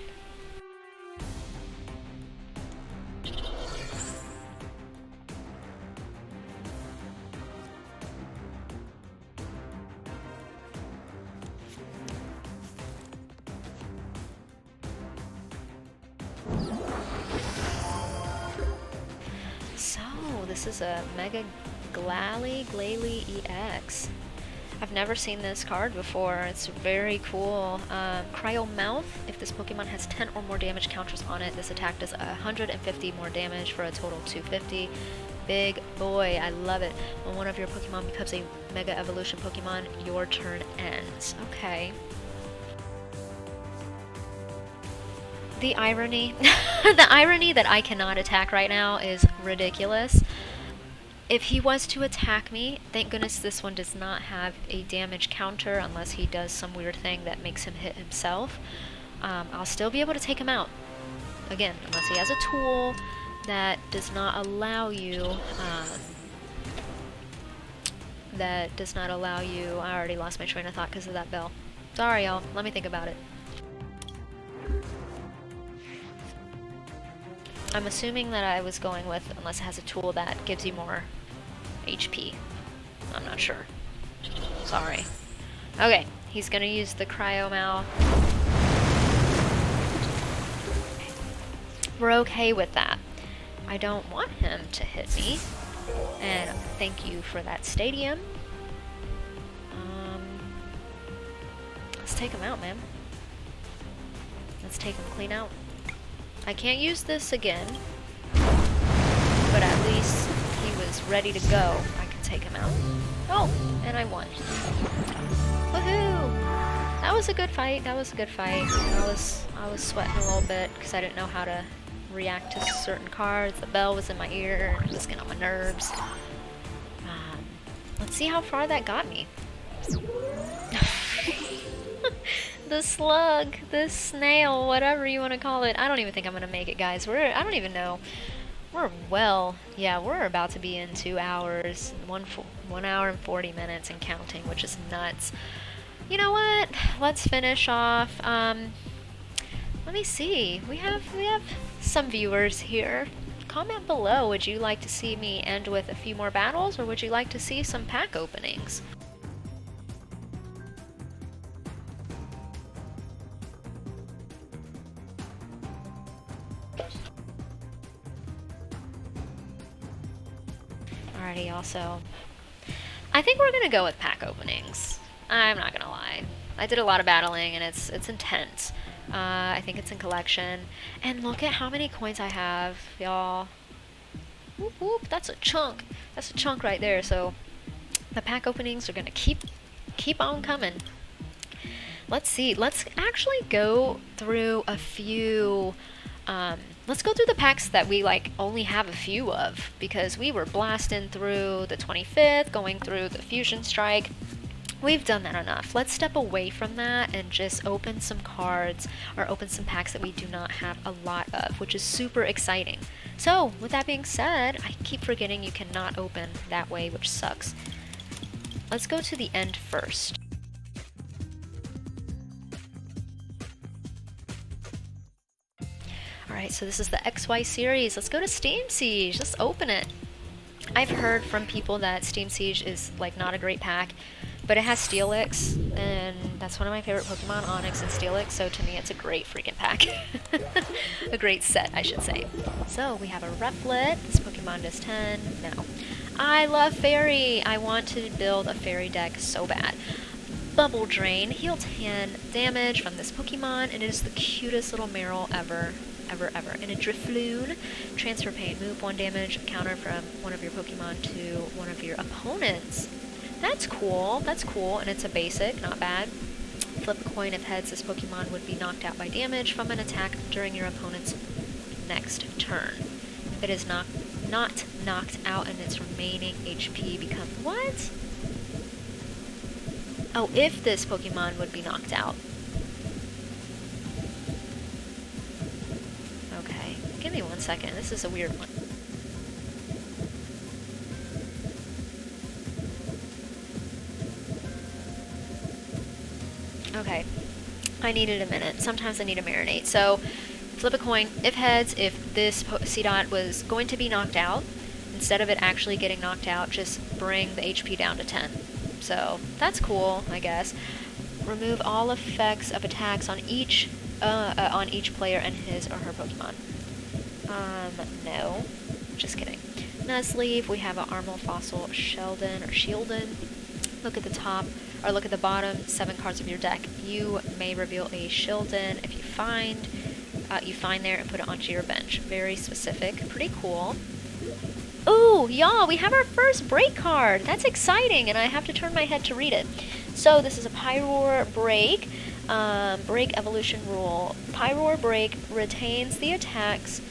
So, this is a Mega Glalie EX. I've never seen this card before. It's very cool. Cryo Mouth. If this Pokemon has 10 or more damage counters on it, this attack does 150 more damage for a total 250. Big boy, I love it. When one of your Pokemon becomes a Mega Evolution Pokemon, your turn ends. Okay. The irony, the irony that I cannot attack right now is ridiculous. If he was to attack me, thank goodness this one does not have a damage counter unless he does some weird thing that makes him hit himself. I'll still be able to take him out. Again, unless he has a tool that does not allow you, I already lost my train of thought because of that bell. Sorry y'all, let me think about it. I'm assuming that I was going with, unless it has a tool that gives you more HP. I'm not sure. Sorry. Okay, he's gonna use the Cryo Mouth. We're okay with that. I don't want him to hit me. And thank you for that stadium. Let's take him out, man. Let's take him clean out. I can't use this again, but at least he was ready to go. I can take him out. Oh, and I won. Woohoo! That was a good fight. That was a good fight. I was sweating a little bit because I didn't know how to react to certain cards. The bell was in my ear. It was getting on my nerves. Let's see how far that got me. The slug, the snail, whatever you want to call it. I don't even think I'm going to make it, guys. I don't even know. We're about to be in 2 hours. 1 hour and 40 minutes and counting, which is nuts. You know what? Let's finish off. Let me see. We have some viewers here. Comment below. Would you like to see me end with a few more battles, or would you like to see some pack openings? Alrighty, also, I think we're gonna go with pack openings. I'm not gonna lie. I did a lot of battling, and it's intense. I think it's in collection. And look at how many coins I have, y'all. Whoop whoop, that's a chunk. That's a chunk right there. So the pack openings are gonna keep on coming. Let's see. Let's actually go through a few. Let's go through the packs that we like only have a few of, because we were blasting through the 25th, going through the Fusion Strike. We've done that enough. Let's step away from that and just open some cards or open some packs that we do not have a lot of, which is super exciting. So with that being said, I keep forgetting you cannot open that way, which sucks. Let's go to the end first. Alright, so this is the XY series. Let's go to Steam Siege. Let's open it. I've heard from people that Steam Siege is like not a great pack, but it has Steelix, and that's one of my favorite Pokemon, Onix and Steelix, so to me it's a great freaking pack. A great set, I should say. So we have a Rufflet. This Pokemon does 10. No. I love Fairy. I want to build a Fairy deck so bad. Bubble Drain. Heal 10 damage from this Pokemon, and it is the cutest little Meryl ever. And a Drifloon. Transfer Pain. Move 1 damage counter from one of your Pokemon to one of your opponents. That's cool. That's cool, and it's a basic. Not bad. Flip a coin. If heads, this Pokemon would be knocked out by damage from an attack during your opponent's next turn. If it is not knocked out and its remaining HP becomes... What? Oh, if this Pokemon would be knocked out. Okay, give me 1 second. This is a weird one. Okay, I needed a minute. Sometimes I need to marinate. So, flip a coin. If heads, if this C-Dot was going to be knocked out, instead of it actually getting knocked out, just bring the HP down to 10. So, that's cool, I guess. Remove all effects of attacks on each player and his or her Pokemon. No. Just kidding. Nuzleaf, we have an Armor Fossil, Sheldon or Shieldon. Look at the top, or look at the bottom 7 cards of your deck. You may reveal a Shieldon if you find there and put it onto your bench. Very specific. Pretty cool. Ooh, y'all, we have our first break card. That's exciting, and I have to turn my head to read it. So this is a Pyroar Break. Break evolution rule. Pyroar Break retains the attacks,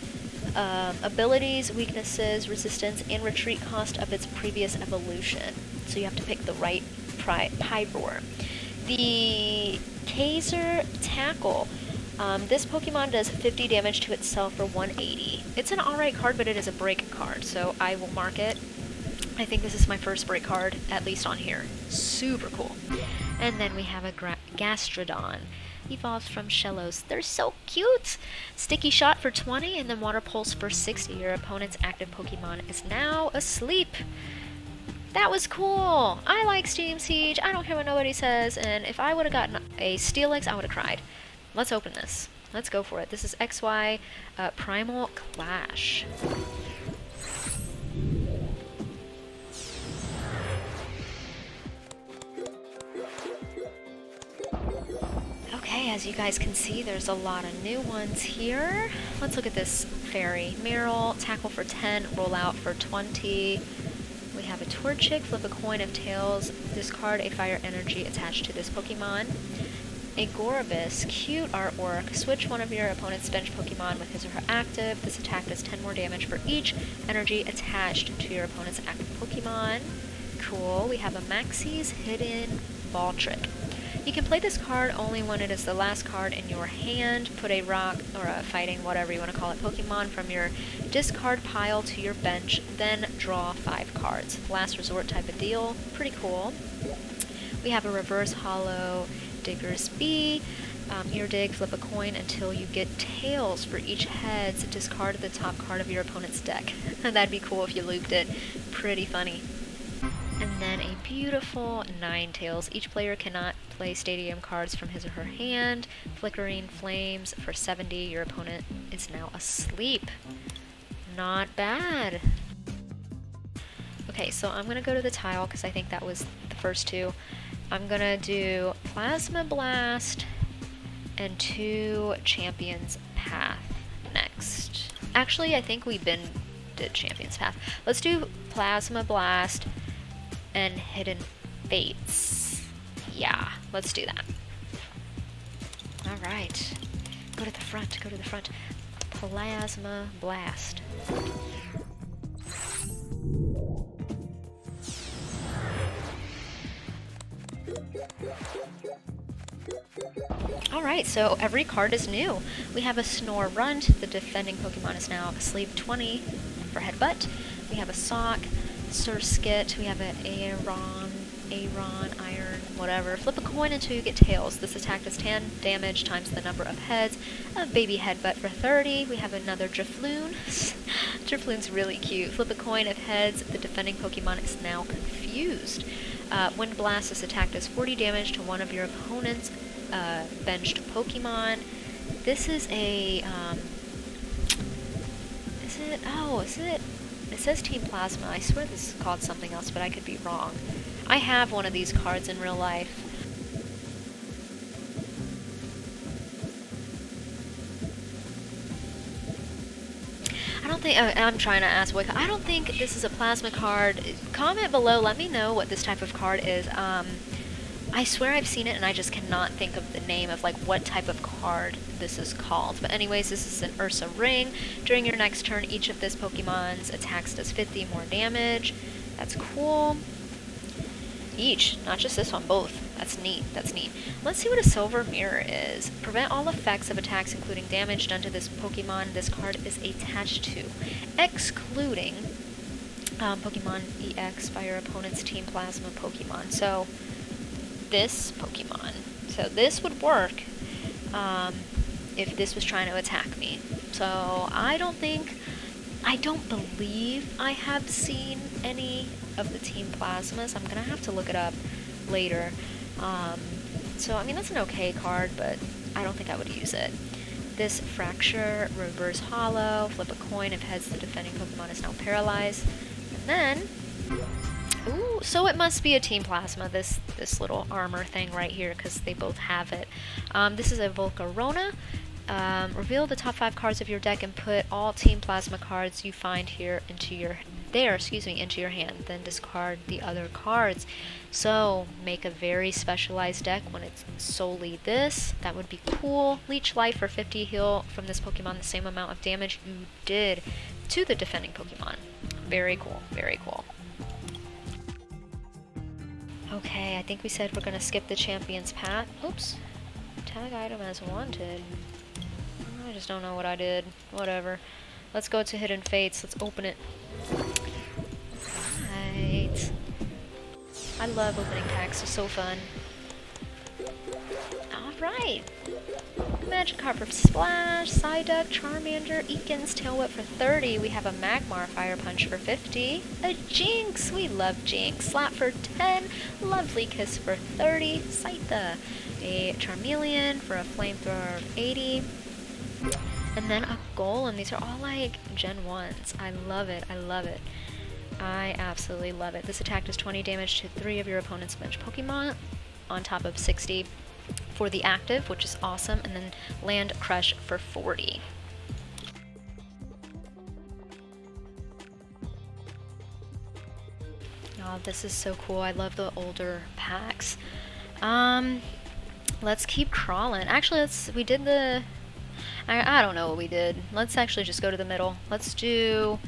abilities, weaknesses, resistance, and retreat cost of its previous evolution. So you have to pick the right Pyroar. The Kaiser Tackle. This Pokemon does 50 damage to itself for 180. It's an alright card, but it is a break card, so I will mark it. I think this is my first break card, at least on here. Super cool. And then we have a Gastrodon. Evolves from Shellos. They're so cute! Sticky Shot for 20, and then Water Pulse for 60. Your opponent's active Pokemon is now asleep. That was cool! I like Steam Siege, I don't care what nobody says, and if I would have gotten a Steelix, I would have cried. Let's open this. Let's go for it. This is XY Primal Clash. Okay, as you guys can see, there's a lot of new ones here. Let's look at this Fairy. Meryl, tackle for 10, roll out for 20. We have a Torchic, flip a coin of tails, discard a fire energy attached to this Pokemon. A Gorobus, cute artwork. Switch one of your opponent's bench Pokemon with his or her active. This attack does 10 more damage for each energy attached to your opponent's active Pokemon. Cool. We have a Maxie's Hidden Ball Trick. You can play this card only when it is the last card in your hand. Put a rock, or a fighting, whatever you want to call it, Pokemon from your discard pile to your bench, then draw 5 cards. Last resort type of deal. Pretty cool. We have a Reverse Hollow Digger's Bee. Ear dig, flip a coin until you get tails for each heads. Discard the top card of your opponent's deck. That'd be cool if you looped it. Pretty funny. And then a beautiful Ninetales. Each player cannot play stadium cards from his or her hand. Flickering Flames for 70. Your opponent is now asleep. Not bad. Okay, so I'm going to go to the tile because I think that was the first two. I'm gonna do Plasma Blast and 2 Champions Path next. Actually, I think we did Champions Path. Let's do Plasma Blast and Hidden Fates. Yeah, let's do that. Alright. Go to the front, go to the front. Plasma Blast. Alright, so every card is new. We have a Snorunt, the defending Pokemon is now Sleeve 20 for Headbutt. We have a Sock, Surskit, we have an Iron, whatever. Flip a coin until you get tails. This attack does 10 damage times the number of heads. A Baby Headbutt for 30. We have another Drifloon. Drifloon's really cute. Flip a coin of heads. The defending Pokemon is now confused. Wind Blast, this attack does 40 damage to one of your opponent's benched Pokemon. This is a, it says Team Plasma. I swear this is called something else, but I could be wrong. I have one of these cards in real life. I don't think, I'm trying to ask what, I don't think this is a Plasma card. Comment below, let me know what this type of card is. I swear I've seen it and I just cannot think of the name of like what type of card this is called. But anyways, this is an Ursa Ring. During your next turn, each of this Pokemon's attacks does 50 more damage. That's cool. Each, not just this one, both. That's neat, that's neat. Let's see what a Silver Mirror is. Prevent all effects of attacks including damage done to this Pokemon this card is attached to, excluding Pokemon EX by your opponent's Team Plasma Pokemon. So, this Pokemon. So this would work if this was trying to attack me. So I don't believe I have seen any of the Team Plasmas. I'm gonna have to look it up later. So I mean that's an okay card, but I don't think I would use it. This Fracture, Reverse Hollow, flip a coin if heads the defending Pokemon is now paralyzed. And then ooh, so it must be a Team Plasma, this little armor thing right here, because they both have it. This is a Volcarona. Reveal the top 5 cards of your deck and put all Team Plasma cards you find here into your hand. Then discard the other cards. So make a very specialized deck when it's solely this. That would be cool. Leech Life for 50, heal from this Pokemon the same amount of damage you did to the defending Pokemon. Very cool, very cool. Okay, I think we said we're gonna skip the Champion's Path. Oops. Tag item as wanted. I just don't know what I did. Whatever. Let's go to Hidden Fates. Let's open it. Right. I love opening packs. It's so fun. Alright. Magikarp for Splash, Psyduck, Charmander, Eakin's Tail Whip for 30. We have a Magmar Fire Punch for 50. A Jinx! We love Jinx. Slap for 10. Lovely Kiss for 30. Scytha. A Charmeleon for a Flamethrower of 80. And then a Golem. These are all like Gen 1s. I love it. I love it. I absolutely love it. This attack does 20 damage to 3 of your opponent's bench Pokemon on top of 60 for the active, which is awesome, and then Land Crush for 40. Oh, this is so cool. I love the older packs. Let's keep crawling. Actually, we did the... I don't know what we did. Let's actually just go to the middle. Let's do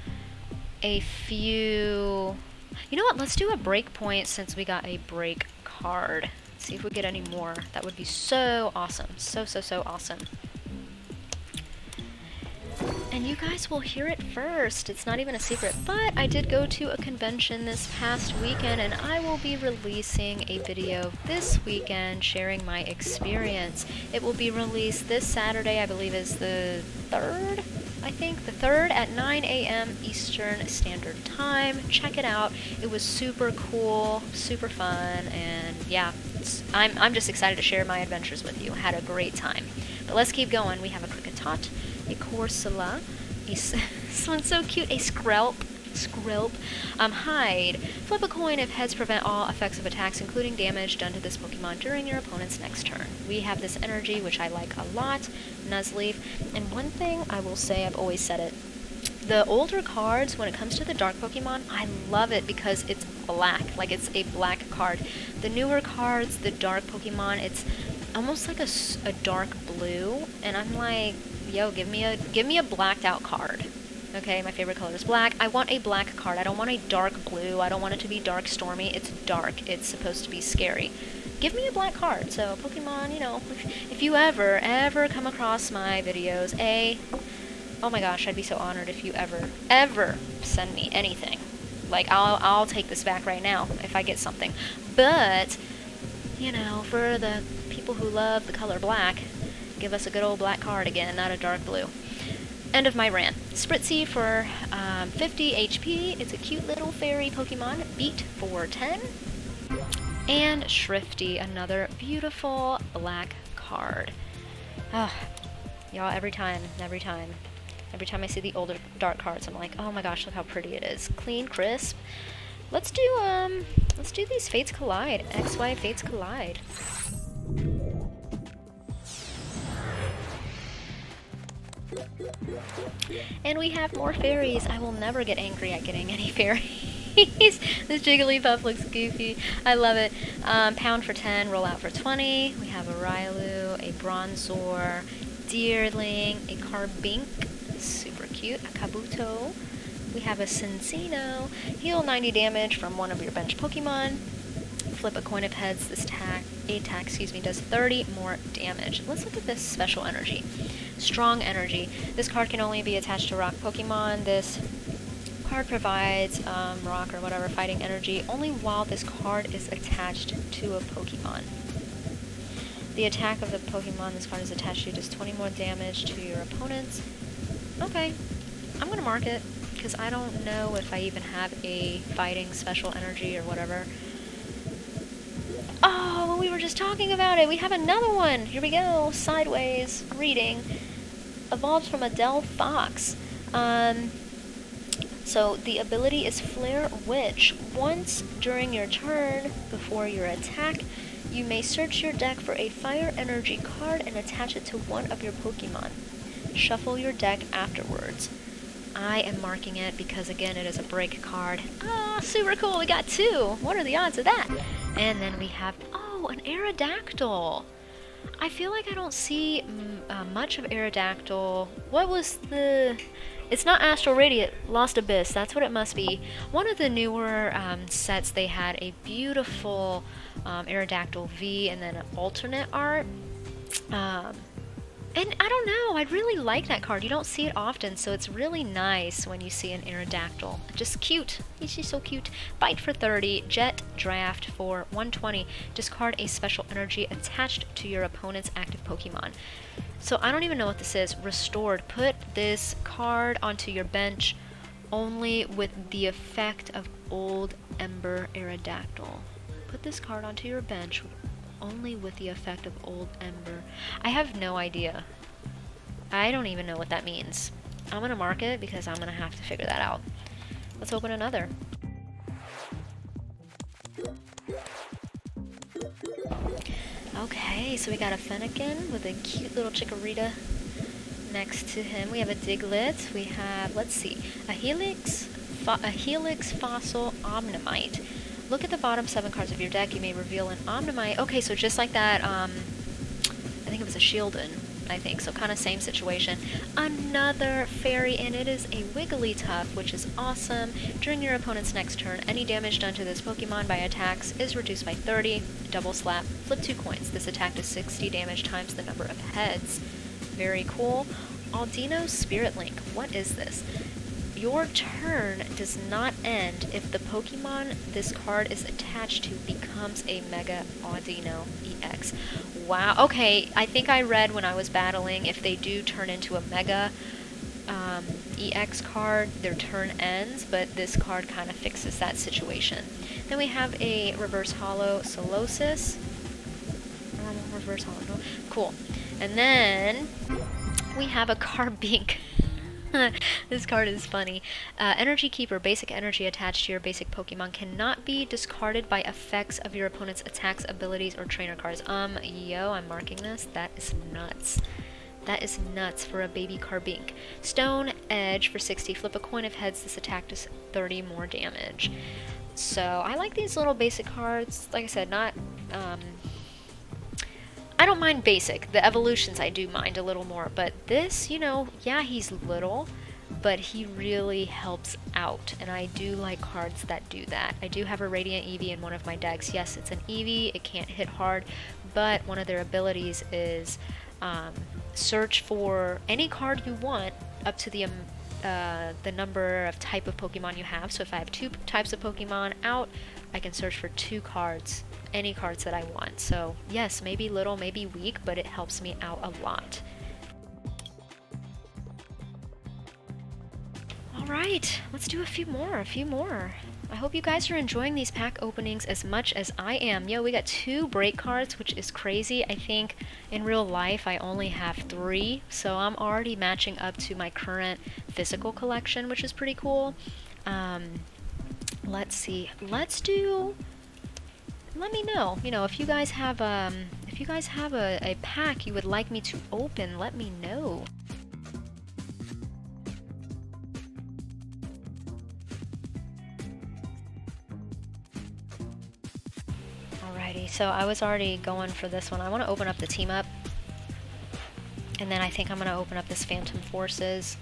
a few... You know what? Let's do a break point since we got a break card. See if we get any more. That would be so awesome. So awesome. And you guys will hear it first. It's not even a secret. But I did go to a convention this past weekend, and I will be releasing a video this weekend sharing my experience. It will be released this Saturday, I believe is the 3rd? I think the 3rd at 9 a.m. Eastern Standard Time. Check it out. It was super cool, super fun, and yeah, I'm just excited to share my adventures with you. I had a great time. But let's keep going. We have a Kricketot, a Corsola, this one's so cute, a Skrelp, Skrelp. Hide. Flip a coin if heads prevent all effects of attacks, including damage done to this Pokemon during your opponent's next turn. We have this energy, which I like a lot, Nuzleaf. And one thing I will say, I've always said it, the older cards, when it comes to the dark Pokemon, I love it because it's black, like it's a black card. The newer cards, the dark Pokemon, it's almost like a dark blue, and I'm like, yo, give me a blacked out card. Okay, my favorite color is black. I want a black card. I don't want a dark blue. I don't want it to be dark stormy. It's dark. It's supposed to be scary. Give me a black card. So Pokemon, you know, if you ever come across my videos, oh my gosh, I'd be so honored if you ever send me anything. Like, I'll take this back right now if I get something. But, you know, for the people who love the color black, give us a good old black card again, not a dark blue. End of my rant. Spritzy for 50 HP. It's a cute little fairy Pokemon. Beat for 10. And Shrifty, another beautiful black card. Y'all, every time I see the older dark cards, I'm like, oh my gosh, look how pretty it is. Clean, crisp. Let's do these Fates Collide. XY Fates Collide. And we have more fairies. I will never get angry at getting any fairies. This Jigglypuff looks goofy. I love it. Pound for 10, roll out for 20. We have a Rylu, a Bronzor, Deerling, a Carbink, super cute, a Kabuto. We have a Cincino. Heal 90 damage from one of your bench Pokemon. Flip a coin of heads. This attack does 30 more damage. Let's look at this special energy. Strong energy. This card can only be attached to rock Pokemon. This card provides rock or whatever fighting energy only while this card is attached to a Pokemon. The attack of the Pokemon this card is attached to does 20 more damage to your opponents. Okay, I'm gonna mark it because I don't know if I even have a fighting special energy or whatever. Oh, we were just talking about it. We have another one. Here we go. Sideways reading. Evolved from a Delphox. So the ability is Flare Witch. Once during your turn, before your attack, you may search your deck for a fire energy card and attach it to one of your Pokemon. Shuffle your deck afterwards. I am marking it because, again, it is a break card. Ah, super cool. We got two. What are the odds of that? And then we have, oh, an Aerodactyl. I feel like I don't see much of Aerodactyl. What was the... It's not Astral Radiant, Lost Abyss. That's what it must be. One of the newer sets, they had a beautiful Aerodactyl V and then an alternate art. And I don't know, I really like that card. You don't see it often, so it's really nice when you see an Aerodactyl. Just cute. He's just so cute. Bite for 30, Jet Draft for 120. Discard a special energy attached to your opponent's active Pokemon. So I don't even know what this is. Restored. Put this card onto your bench only with the effect of Old Ember Aerodactyl. Put this card onto your bench only with the effect of Old Ember. I have no idea. I don't even know what that means. I'm gonna mark it because I'm gonna have to figure that out. Let's open another. Okay, so we got a Fennekin with a cute little Chikorita next to him. We have a Diglett. We have, let's see, a Helix Fossil Omnimite. Look at the bottom 7 cards of your deck. You may reveal an Omnimite. Okay, so just like that, I think it was a Shieldon, I think. So kind of same situation. Another fairy, and it is a Wigglytuff, which is awesome. During your opponent's next turn, any damage done to this Pokemon by attacks is reduced by 30. Double slap. Flip 2 coins. This attack does 60 damage times the number of heads. Very cool. Aldino's Spirit Link. What is this? Your turn does not end if the Pokemon this card is attached to becomes a Mega Audino EX. Wow, okay, I think I read when I was battling, if they do turn into a Mega EX card, their turn ends, but this card kind of fixes that situation. Then we have a Reverse Hollow Solosis. Normal Reverse Hollow, no? Cool. And then we have a Carbink. This card is funny. Energy Keeper. Basic energy attached to your basic Pokemon cannot be discarded by effects of your opponent's attacks, abilities, or trainer cards. Yo, I'm marking this. That is nuts. That is nuts for a baby Carbink. Stone Edge for 60. Flip a coin. If heads, this attack does 30 more damage. So, I like these little basic cards. Like I said, not... I don't mind basic. The evolutions I do mind a little more. But this, you know, yeah, he's little, but he really helps out. And I do like cards that do that. I do have a Radiant Eevee in one of my decks. Yes, it's an Eevee. It can't hit hard. But one of their abilities is search for any card you want up to the number of type of Pokemon you have. So if I have 2 types of Pokemon out, I can search for 2 cards. Any cards that I want. So yes, maybe little, maybe weak, but it helps me out a lot. Alright, let's do a few more. I hope you guys are enjoying these pack openings as much as I am. Yo, we got 2 break cards, which is crazy. I think in real life I only have 3, so I'm already matching up to my current physical collection, which is pretty cool. Let's see. Let me know, you know, if you guys have a pack you would like me to open, let me know. Alrighty, so I was already going for this one. I want to open up the team up, and then I think I'm going to open up this Phantom Forces.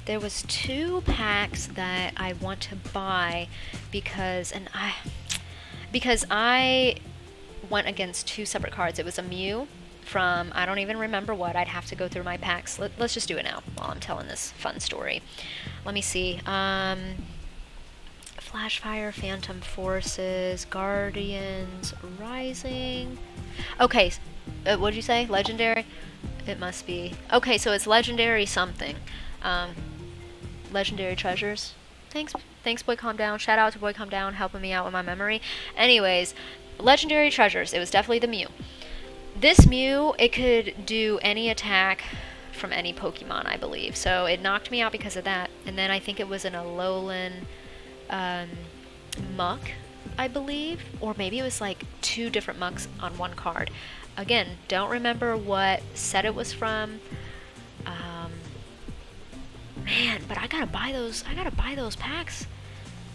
There was 2 packs that I want to buy because I went against 2 separate cards. It was a Mew from, I don't even remember what. I'd have to go through my packs. Let's just do it now while I'm telling this fun story. Let me see. Flashfire, Phantom Forces, Guardians, Rising. Okay, what did you say? Legendary? It must be. Okay, so it's Legendary something. Legendary Treasures. Thanks, Boy Calm Down. Shout out to Boy Calm Down, helping me out with my memory. Anyways, Legendary Treasures. It was definitely the Mew. This Mew, it could do any attack from any Pokemon, I believe. So it knocked me out because of that. And then I think it was an Alolan Muck, I believe. Or maybe it was like 2 different Mucks on one card. Again, don't remember what set it was from. Man, but I gotta buy those packs.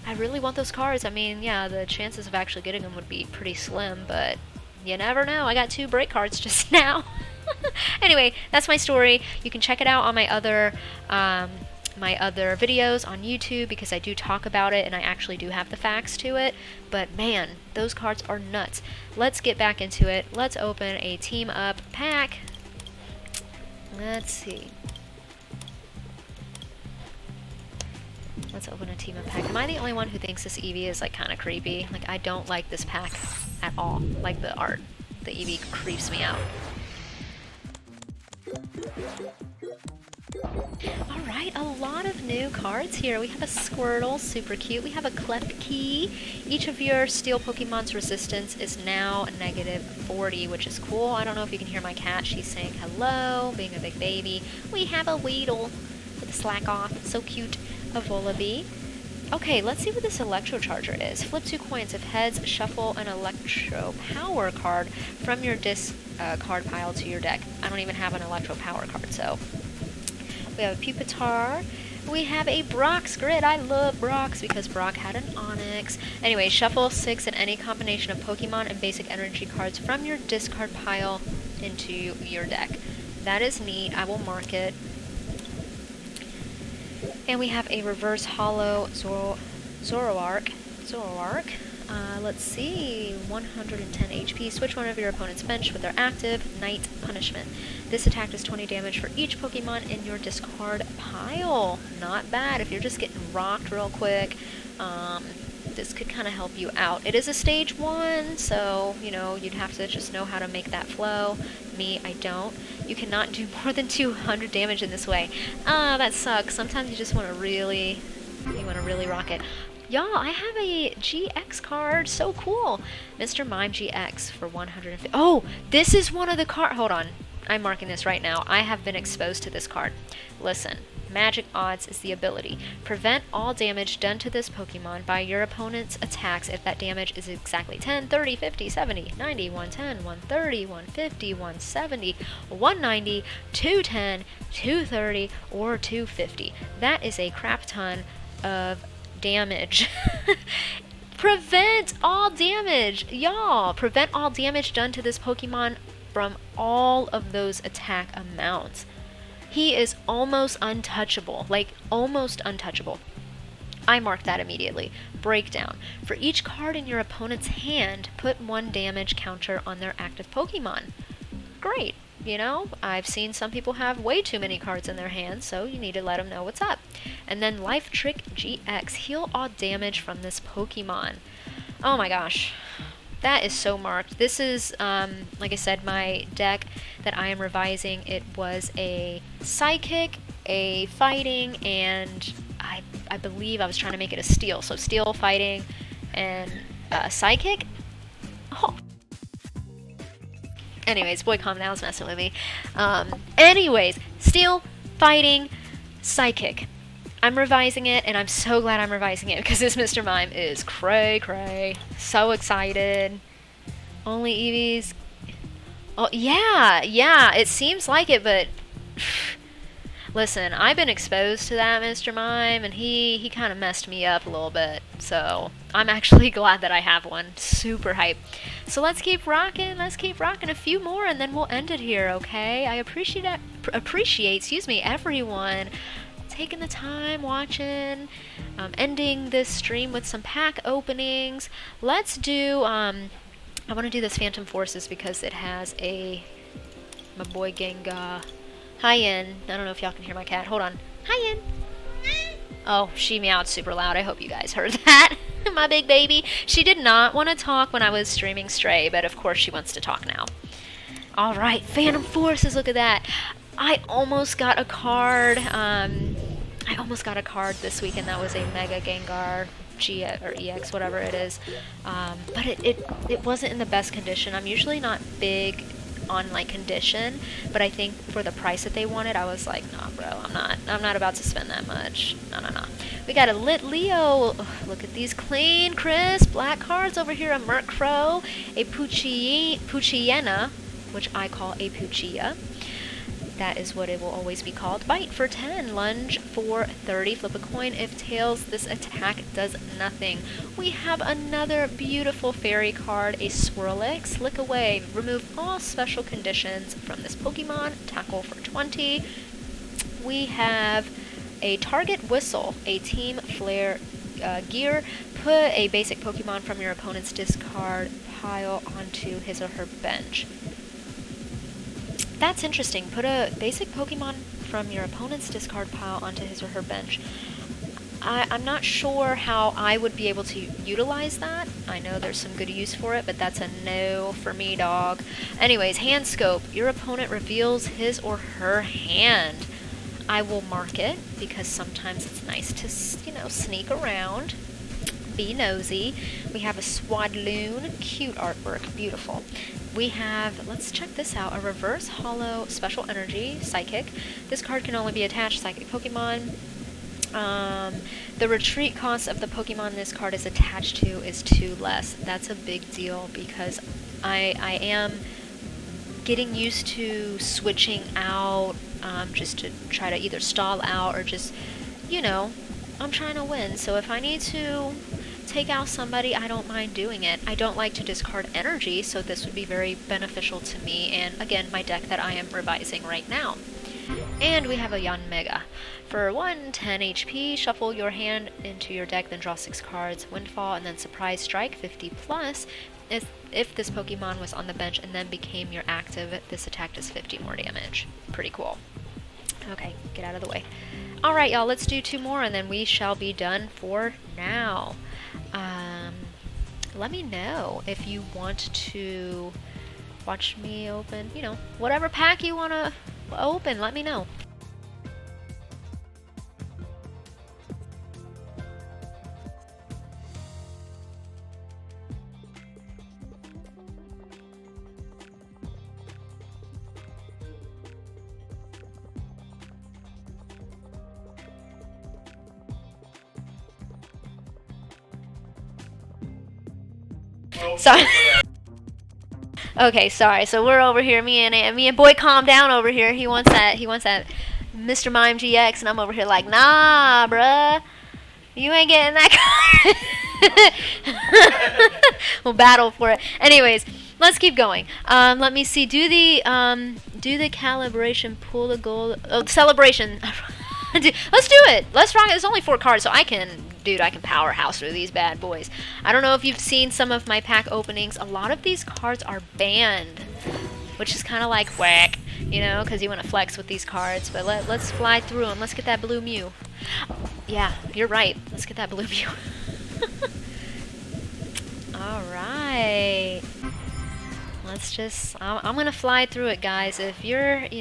I really want those cards. I mean, yeah, the chances of actually getting them would be pretty slim, but you never know. I got 2 break cards just now. Anyway, that's my story. You can check it out on my other videos on YouTube because I do talk about it and I actually do have the facts to it. But man, those cards are nuts. Let's get back into it. Let's open a team up pack. Let's see. Let's open a team up pack. Am I the only one who thinks this Eevee is like kind of creepy? Like, I don't like this pack at all. Like the art. The Eevee creeps me out. Alright, a lot of new cards here. We have a Squirtle, super cute. We have a Klefki. Each of your steel Pokemon's resistance is now -40, which is cool. I don't know if you can hear my cat. She's saying hello, being a big baby. We have a Weedle with a slack off. So cute. A Volibee. Okay, let's see what this Electro Charger is. Flip 2 coins. If heads, shuffle an Electro Power card from your discard pile to your deck. I don't even have an Electro Power card, so. We have a Pupitar. We have a Brock's Grid. I love Brock's because Brock had an Onix. Anyway, shuffle 6 in any combination of Pokemon and basic energy cards from your discard pile into your deck. That is neat. I will mark it. And we have a reverse hollow Zoroark. Let's see, 110 HP. Switch one of your opponent's bench with their active Night Punishment. This attack does 20 damage for each Pokemon in your discard pile. Not bad if you're just getting rocked real quick. This could kind of help you out. It is a stage 1, so, you know, you'd have to just know how to make that flow. Me, I don't. You cannot do more than 200 damage in this way. That sucks. Sometimes you just want to really rock it. Y'all, I have a GX card. So cool. Mr. Mime GX for 150. Oh, this is one of the cards. Hold on. I'm marking this right now. I have been exposed to this card. Listen, Magic Odds is the ability. Prevent all damage done to this Pokemon by your opponent's attacks if that damage is exactly 10, 30, 50, 70, 90, 110, 130, 150, 170, 190, 210, 230, or 250. That is a crap ton of damage. Prevent all damage! Y'all! Prevent all damage done to this Pokemon from all of those attack amounts. He is almost untouchable. Like, almost untouchable. I marked that immediately. Breakdown. For each card in your opponent's hand, put 1 damage counter on their active Pokemon. Great. You know, I've seen some people have way too many cards in their hands, so you need to let them know what's up. And then Life Trick GX. Heal all damage from this Pokemon. Oh my gosh. That is so marked. This is, like I said, my deck that I am revising. It was a Psychic, a Fighting, and I believe I was trying to make it a Steel. So Steel, Fighting, and Psychic. Oh. Anyways, boy, calm down, I was messing with me. Anyways, Steel, Fighting, Psychic. I'm revising it, and I'm so glad I'm revising it because this Mr. Mime is cray. So excited. Only Eevees. Oh, yeah, it seems like it, but listen, I've been exposed to that Mr. Mime, and he kind of messed me up a little bit. So I'm actually glad that I have one. Super hype. So let's keep rocking. Let's keep rocking a few more, and then we'll end it here, okay? I appreciate everyone taking the time watching, ending this stream with some pack openings. Let's do, I want to do this Phantom Forces because it has my boy Gengar. Hi, Yin. I don't know if y'all can hear my cat. Hold on. Hi, Yin. Oh, she meowed super loud. I hope you guys heard that. My big baby. She did not want to talk when I was streaming Stray, but of course she wants to talk now. Alright, Phantom Forces, look at that. I almost got a card, this week, and that was a Mega Gengar GX or EX, whatever it is. But it wasn't in the best condition. I'm usually not big on like condition, but I think for the price that they wanted, I was like, nah, bro, I'm not about to spend that much. No. We got a Lit Leo. Ugh, look at these clean, crisp black cards over here. A Murkrow, a Poochyena, which I call a Poochia. That is what it will always be called. Bite for 10, Lunge for 30, flip a coin. If tails, this attack does nothing. We have another beautiful fairy card, a Swirlix. Lick away, remove all special conditions from this Pokemon. Tackle for 20. We have a Target Whistle, a Team Flare gear. Put a basic Pokemon from your opponent's discard pile onto his or her bench. That's interesting. Put a basic Pokemon from your opponent's discard pile onto his or her bench. I'm not sure how I would be able to utilize that. I know there's some good use for it, but that's a no for me, dog. Anyways, Hand Scope. Your opponent reveals his or her hand. I will mark it because sometimes it's nice to, sneak around. Be nosy. We have a Swadloon. Cute artwork. Beautiful. We have, let's check this out, a Reverse Hollow Special Energy Psychic. This card can only be attached Psychic Pokemon. The retreat cost of the Pokemon this card is attached to is 2 less. That's a big deal because I am getting used to switching out just to try to either stall out or just, I'm trying to win. So if I need to take out somebody, I don't mind doing it. I don't like to discard energy, so this would be very beneficial to me and, again, my deck that I am revising right now. And we have a Yanmega. For 10 HP, shuffle your hand into your deck, then draw 6 cards, Windfall, and then Surprise Strike, 50 plus. If this Pokemon was on the bench and then became your active, this attack does 50 more damage. Pretty cool. Okay, get out of the way. Alright, y'all, let's do 2 more and then we shall be done for now. Let me know if you want to watch me open, whatever pack you want to open, let me know. Sorry. Okay, sorry. So we're over here. Me and boy, calm down over here. He wants that. Mr. Mime GX, and I'm over here like, nah, bruh. You ain't getting that card. We'll battle for it. Anyways, let's keep going. Let me see. Do the calibration. Pull the gold. Oh, celebration. Let's do it. Let's rock it. There's only 4 cards, so I can powerhouse through these bad boys. I don't know if you've seen some of my pack openings. A lot of these cards are banned, which is kind of like whack, you know, because you want to flex with these cards. But let's fly through them. Let's get that blue Mew. Yeah, you're right. Let's get that blue Mew. All right. Let's just, I'm going to fly through it, guys. If this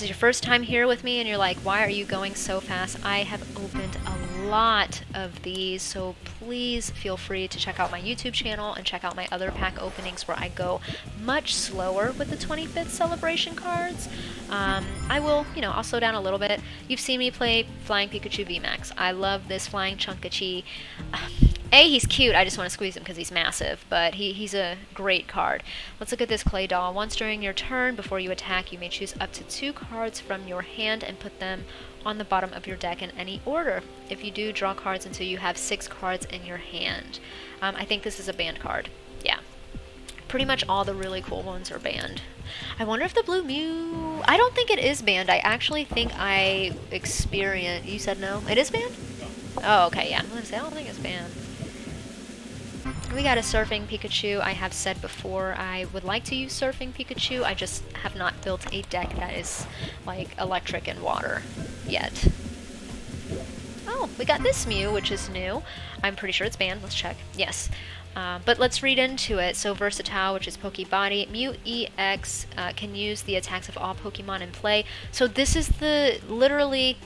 is your first time here with me and you're like, why are you going so fast? I have opened a lot of these, so please feel free to check out my YouTube channel and check out my other pack openings where I go much slower with the 25th celebration cards. I'll slow down a little bit. You've seen me play Flying Pikachu VMAX. I love this Flying Chunkachi. He's cute. I just want to squeeze him because he's massive, but he's a great card. Let's look at this clay doll. Once during your turn, before you attack, you may choose up to 2 cards from your hand and put them on the bottom of your deck in any order. If you do, draw cards until you have 6 cards in your hand. I think this is a banned card. Yeah. Pretty much all the really cool ones are banned. I wonder if the blue Mew... I don't think it is banned. I actually think I experienced... You said no? It is banned? Oh, okay, yeah. I'm going to say, I don't think it's banned. We got a Surfing Pikachu. I have said before I would like to use Surfing Pikachu. I just have not built a deck that is like electric and water yet. Oh, we got this Mew, which is new. I'm pretty sure it's banned. Let's check. Yes. But let's read into it. So Versatile, which is Pokebody. Mew EX can use the attacks of all Pokemon in play. So this is literally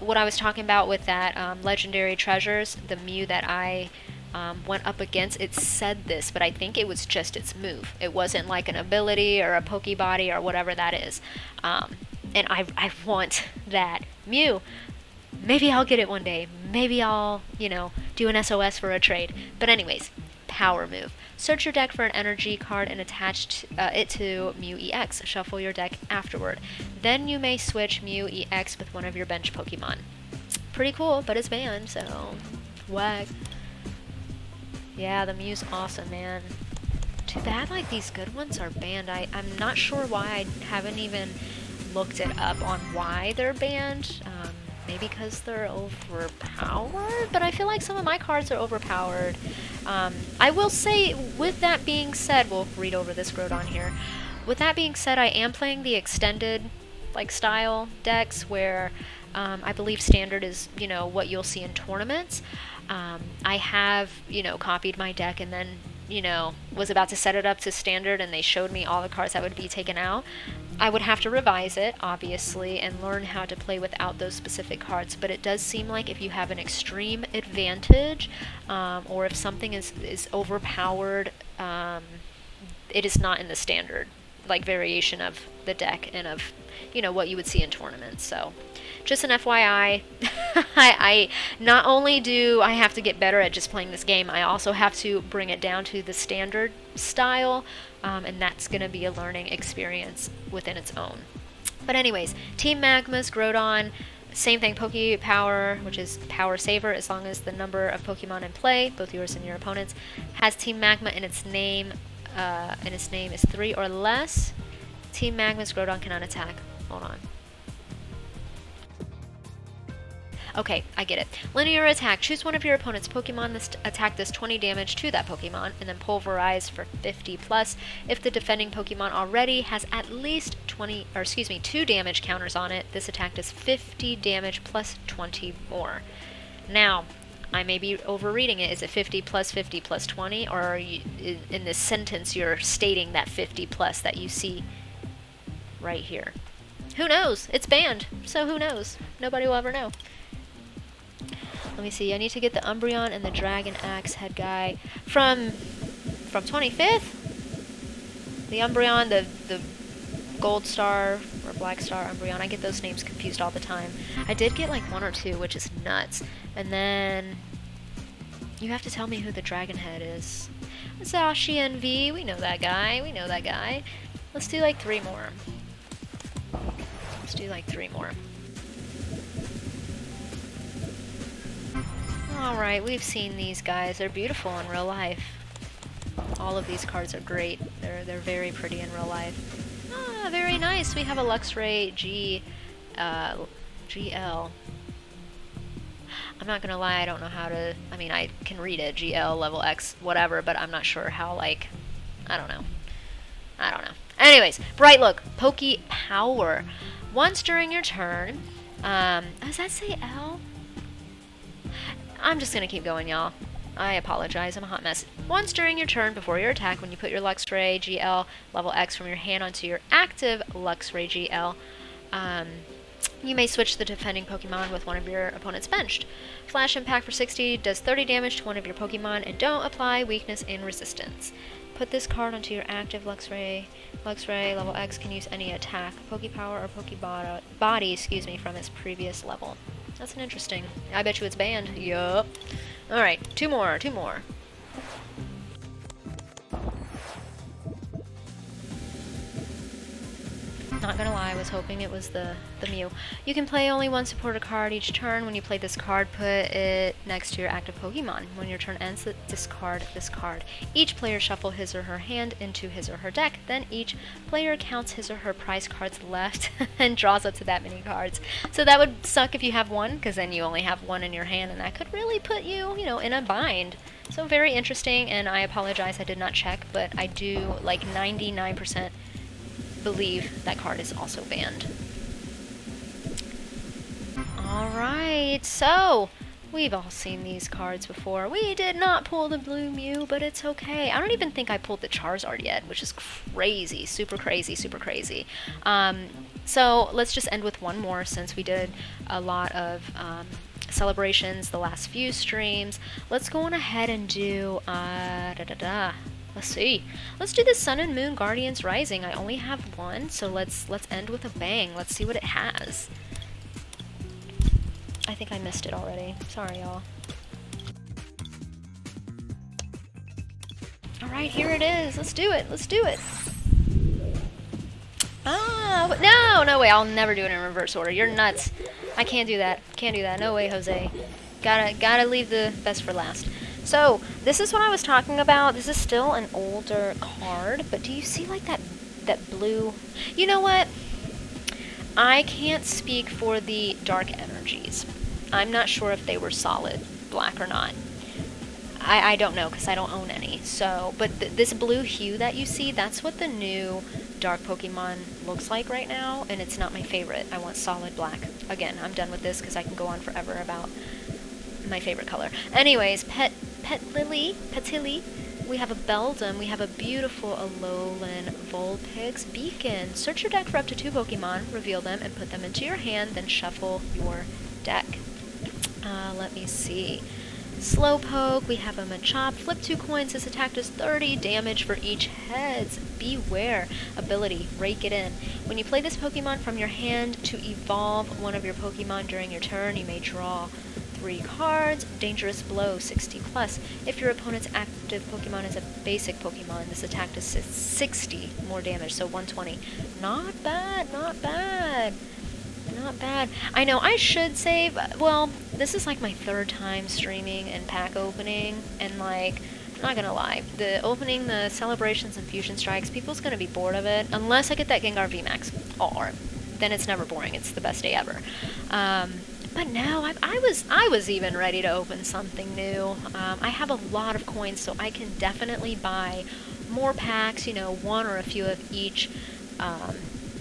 what I was talking about with that Legendary Treasures, the Mew that I went up against. It said this, but I think it was just its move. It wasn't like an ability or a Pokebody or whatever that is. And I want that Mew. Maybe I'll get it one day. Maybe I'll, do an SOS for a trade. But anyways, power move. Search your deck for an energy card and attach it to Mew EX. Shuffle your deck afterward. Then you may switch Mew EX with one of your bench Pokemon. Pretty cool, but it's banned, so whack. Yeah, the Mew's awesome, man. Too bad, like, these good ones are banned. I'm not sure why. I haven't even looked it up on why they're banned. Maybe because they're overpowered? But I feel like some of my cards are overpowered. I will say, with that being said, we'll read over this Groudon here. With that being said, I am playing the extended, style decks where I believe standard is, what you'll see in tournaments. I have, copied my deck and then, was about to set it up to standard and they showed me all the cards that would be taken out. I would have to revise it, obviously, and learn how to play without those specific cards, but it does seem like if you have an extreme advantage, or if something is overpowered, it is not in the standard, variation of the deck and of, what you would see in tournaments, so... Just an FYI, I not only do I have to get better at just playing this game, I also have to bring it down to the standard style, and that's going to be a learning experience within its own. But anyways, Team Magma's Groudon, same thing, Poke Power, which is Power Saver, as long as the number of Pokemon in play, both yours and your opponent's, has Team Magma in its name, and its name is 3 or less. Team Magma's Groudon cannot attack. Hold on. Okay, I get it. Linear attack. Choose one of your opponent's Pokemon, attack does 20 damage to that Pokemon, and then pulverize for 50 plus. If the defending Pokemon already has at least 2 damage counters on it, this attack does 50 damage plus 20 more. Now, I may be overreading it. Is it 50 plus 20, or are you, in this sentence you're stating that 50 plus that you see right here? Who knows? It's banned, so who knows? Nobody will ever know. Let me see, I need to get the Umbreon and the Dragon Axe head guy from 25th? The Umbreon, the Gold Star or Black Star Umbreon, I get those names confused all the time. I did get 1 or 2, which is nuts. And then, You have to tell me who the dragon head is. Zashi NV, we know that guy, we know that guy. Let's do like 3 more. Let's do like 3 more. Alright, we've seen these guys. They're beautiful in real life. All of these cards are great. They're very pretty in real life. Ah, very nice. We have a Luxray GL. I'm not gonna lie, I don't know how to, I mean, I can read it, GL, level X, whatever, but I'm not sure how, like, I don't know. Anyways, Bright Look, Poke Power. Once during your turn, does that say L? I'm just gonna keep going, y'all. I apologize, I'm a hot mess. Once during your turn, before your attack, when you put your Luxray GL level X from your hand onto your active Luxray GL, you may switch the defending Pokemon with one of your opponent's benched. Flash Impact for 60 does 30 damage to one of your Pokemon, and don't apply weakness and resistance. Put this card onto your active Luxray. Luxray level X can use any attack, Pokepower or Pokebody, excuse me, from its previous level. That's an interesting. I bet you it's banned. Yup. Alright, 2 more, 2 more. Not gonna lie, I was hoping it was the Mew. You can play only one supporter card each turn. When you play this card, put it next to your active Pokemon. When your turn ends, discard this card. Each player shuffle his or her hand into his or her deck. Then each player counts his or her prize cards left and draws up to that many cards. So that would suck if you have one, because then you only have one in your hand, and that could really put you, you know, in a bind. So very interesting, and I apologize I did not check, but I do, like 99%, believe that card is also banned. Alright, so we've all seen these cards before. We did not pull the blue Mew, but it's okay. I don't even think I pulled the Charizard yet, which is crazy. Super crazy, super crazy. So let's just end with one more, since we did a lot of celebrations the last few streams. Let's go on ahead and do let's see. Let's do the Sun and Moon Guardians Rising. I only have one, so let's end with a bang. Let's see what it has. I think I missed it already. Sorry, y'all. Alright, here it is. Let's do it. Let's do it. Ah, no way. I'll never do it in reverse order. You're nuts. I can't do that. Can't do that. No way, Jose. Gotta leave the best for last. So, this is what I was talking about. This is still an older card, but do you see like that blue? You know what? I can't speak for the dark energies. I'm not sure if they were solid black or not. I don't know, because I don't own any. So, but this blue hue that you see, that's what the new dark Pokemon looks like right now, and it's not my favorite. I want solid black. Again, I'm done with this because I can go on forever about my favorite color. Anyways, Petilil, we have a Beldum, we have a beautiful Alolan Vulpix Beacon. Search your deck for up to 2 Pokemon, reveal them, and put them into your hand, then shuffle your deck. Let me see. Slowpoke, we have a Machop. Flip 2 coins, this attack does 30 damage for each heads. Beware. Ability, Rake It In. When you play this Pokemon from your hand to evolve one of your Pokemon during your turn, you may draw 3 cards. Dangerous Blow, 60 plus. If your opponent's active Pokemon is a basic Pokemon, this attack does 60 more damage, so 120. Not bad, not bad. Not bad. I know, I should save. Well, this is like my 3rd time streaming and pack opening, and like, I'm not gonna lie, the opening the celebrations and fusion strikes, people's gonna be bored of it, unless I get that Gengar VMAX, or then it's never boring, it's the best day ever. But no, I was even ready to open something new. I have a lot of coins, so I can definitely buy more packs, you know, 1 or a few of each,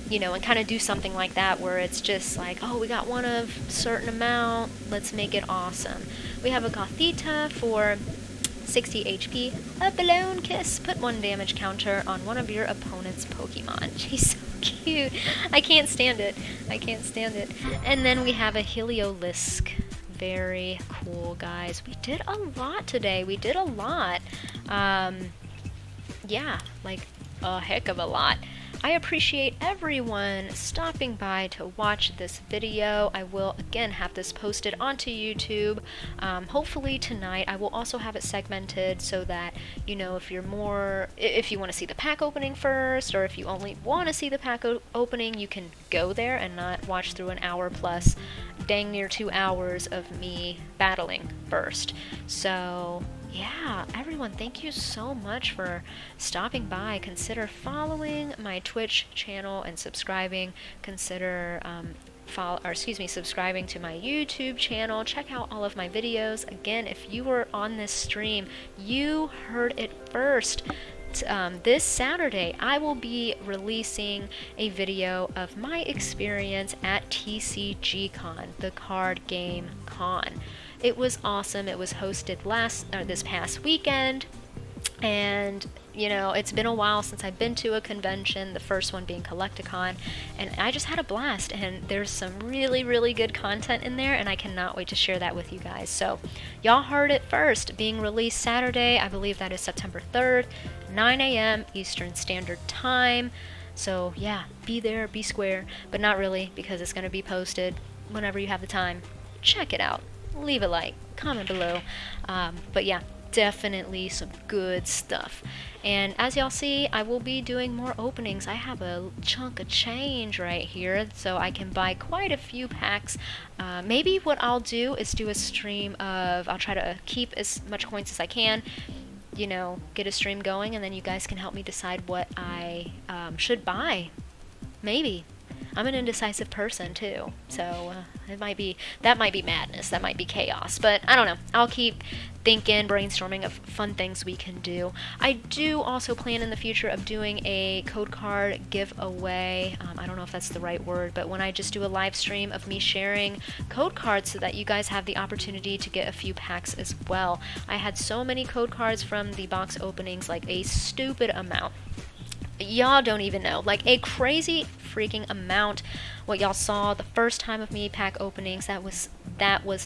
you know, and kind of do something like that where it's just like, oh, we got one of a certain amount, let's make it awesome. We have a Gothita for 60 HP, a Balloon Kiss, put 1 damage counter on one of your opponent's Pokemon. She's so cute. I can't stand it. I can't stand it. And then we have a Heliolisk. Very cool, guys. We did a lot today. We did a lot. Yeah, like a heck of a lot. I appreciate everyone stopping by to watch this video. I will again have this posted onto YouTube. Hopefully tonight. I will also have it segmented so that, you know, if you want to see the pack opening first, or if you only want to see the pack opening, you can go there and not watch through an hour plus, dang near 2 hours of me battling first. So yeah, everyone, thank you so much for stopping by. Consider following my Twitch channel and subscribing. Consider subscribing to my YouTube channel. Check out all of my videos. Again, if you were on this stream, you heard it first. This Saturday, I will be releasing a video of my experience at TCG Con, the card game con. It was awesome. It was hosted this past weekend, and you know, it's been a while since I've been to a convention, the first one being Collecticon, and I just had a blast, and there's some really, really good content in there, and I cannot wait to share that with you guys. So, y'all heard it first, being released Saturday, I believe that is September 3rd, 9 a.m. Eastern Standard Time. So, yeah, be there, be square, but not really, because it's going to be posted whenever you have the time. Check it out. Leave a like, comment below. But yeah, definitely some good stuff. And as y'all see, I will be doing more openings. I have a chunk of change right here, so I can buy quite a few packs. Maybe what I'll do is do a stream of, I'll try to keep as much coins as I can, you know, get a stream going, and then you guys can help me decide what I should buy. Maybe. I'm an indecisive person too, so that might be madness, that might be chaos, but I don't know. I'll keep thinking, brainstorming of fun things we can do. I do also plan in the future of doing a code card giveaway. I don't know if that's the right word, but when I just do a live stream of me sharing code cards so that you guys have the opportunity to get a few packs as well. I had so many code cards from the box openings, like a stupid amount. Y'all don't even know, like a crazy freaking amount. What y'all saw the first time of me pack openings, that was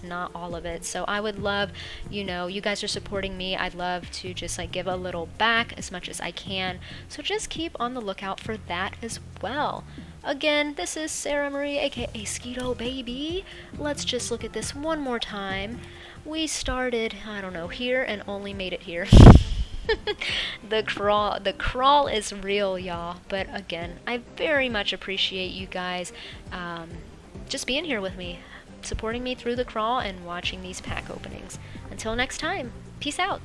not all of it. So I would love, you know, you guys are supporting me, I'd love to just like give a little back as much as I can, so just keep on the lookout for that as well. Again, this is Sarah Marie, aka Skeeto Baby. Let's just look at this one more time. We started, I don't know, here and only made it here. The crawl is real, y'all. But again, I very much appreciate you guys just being here with me, supporting me through the crawl and watching these pack openings. Until next time, peace out.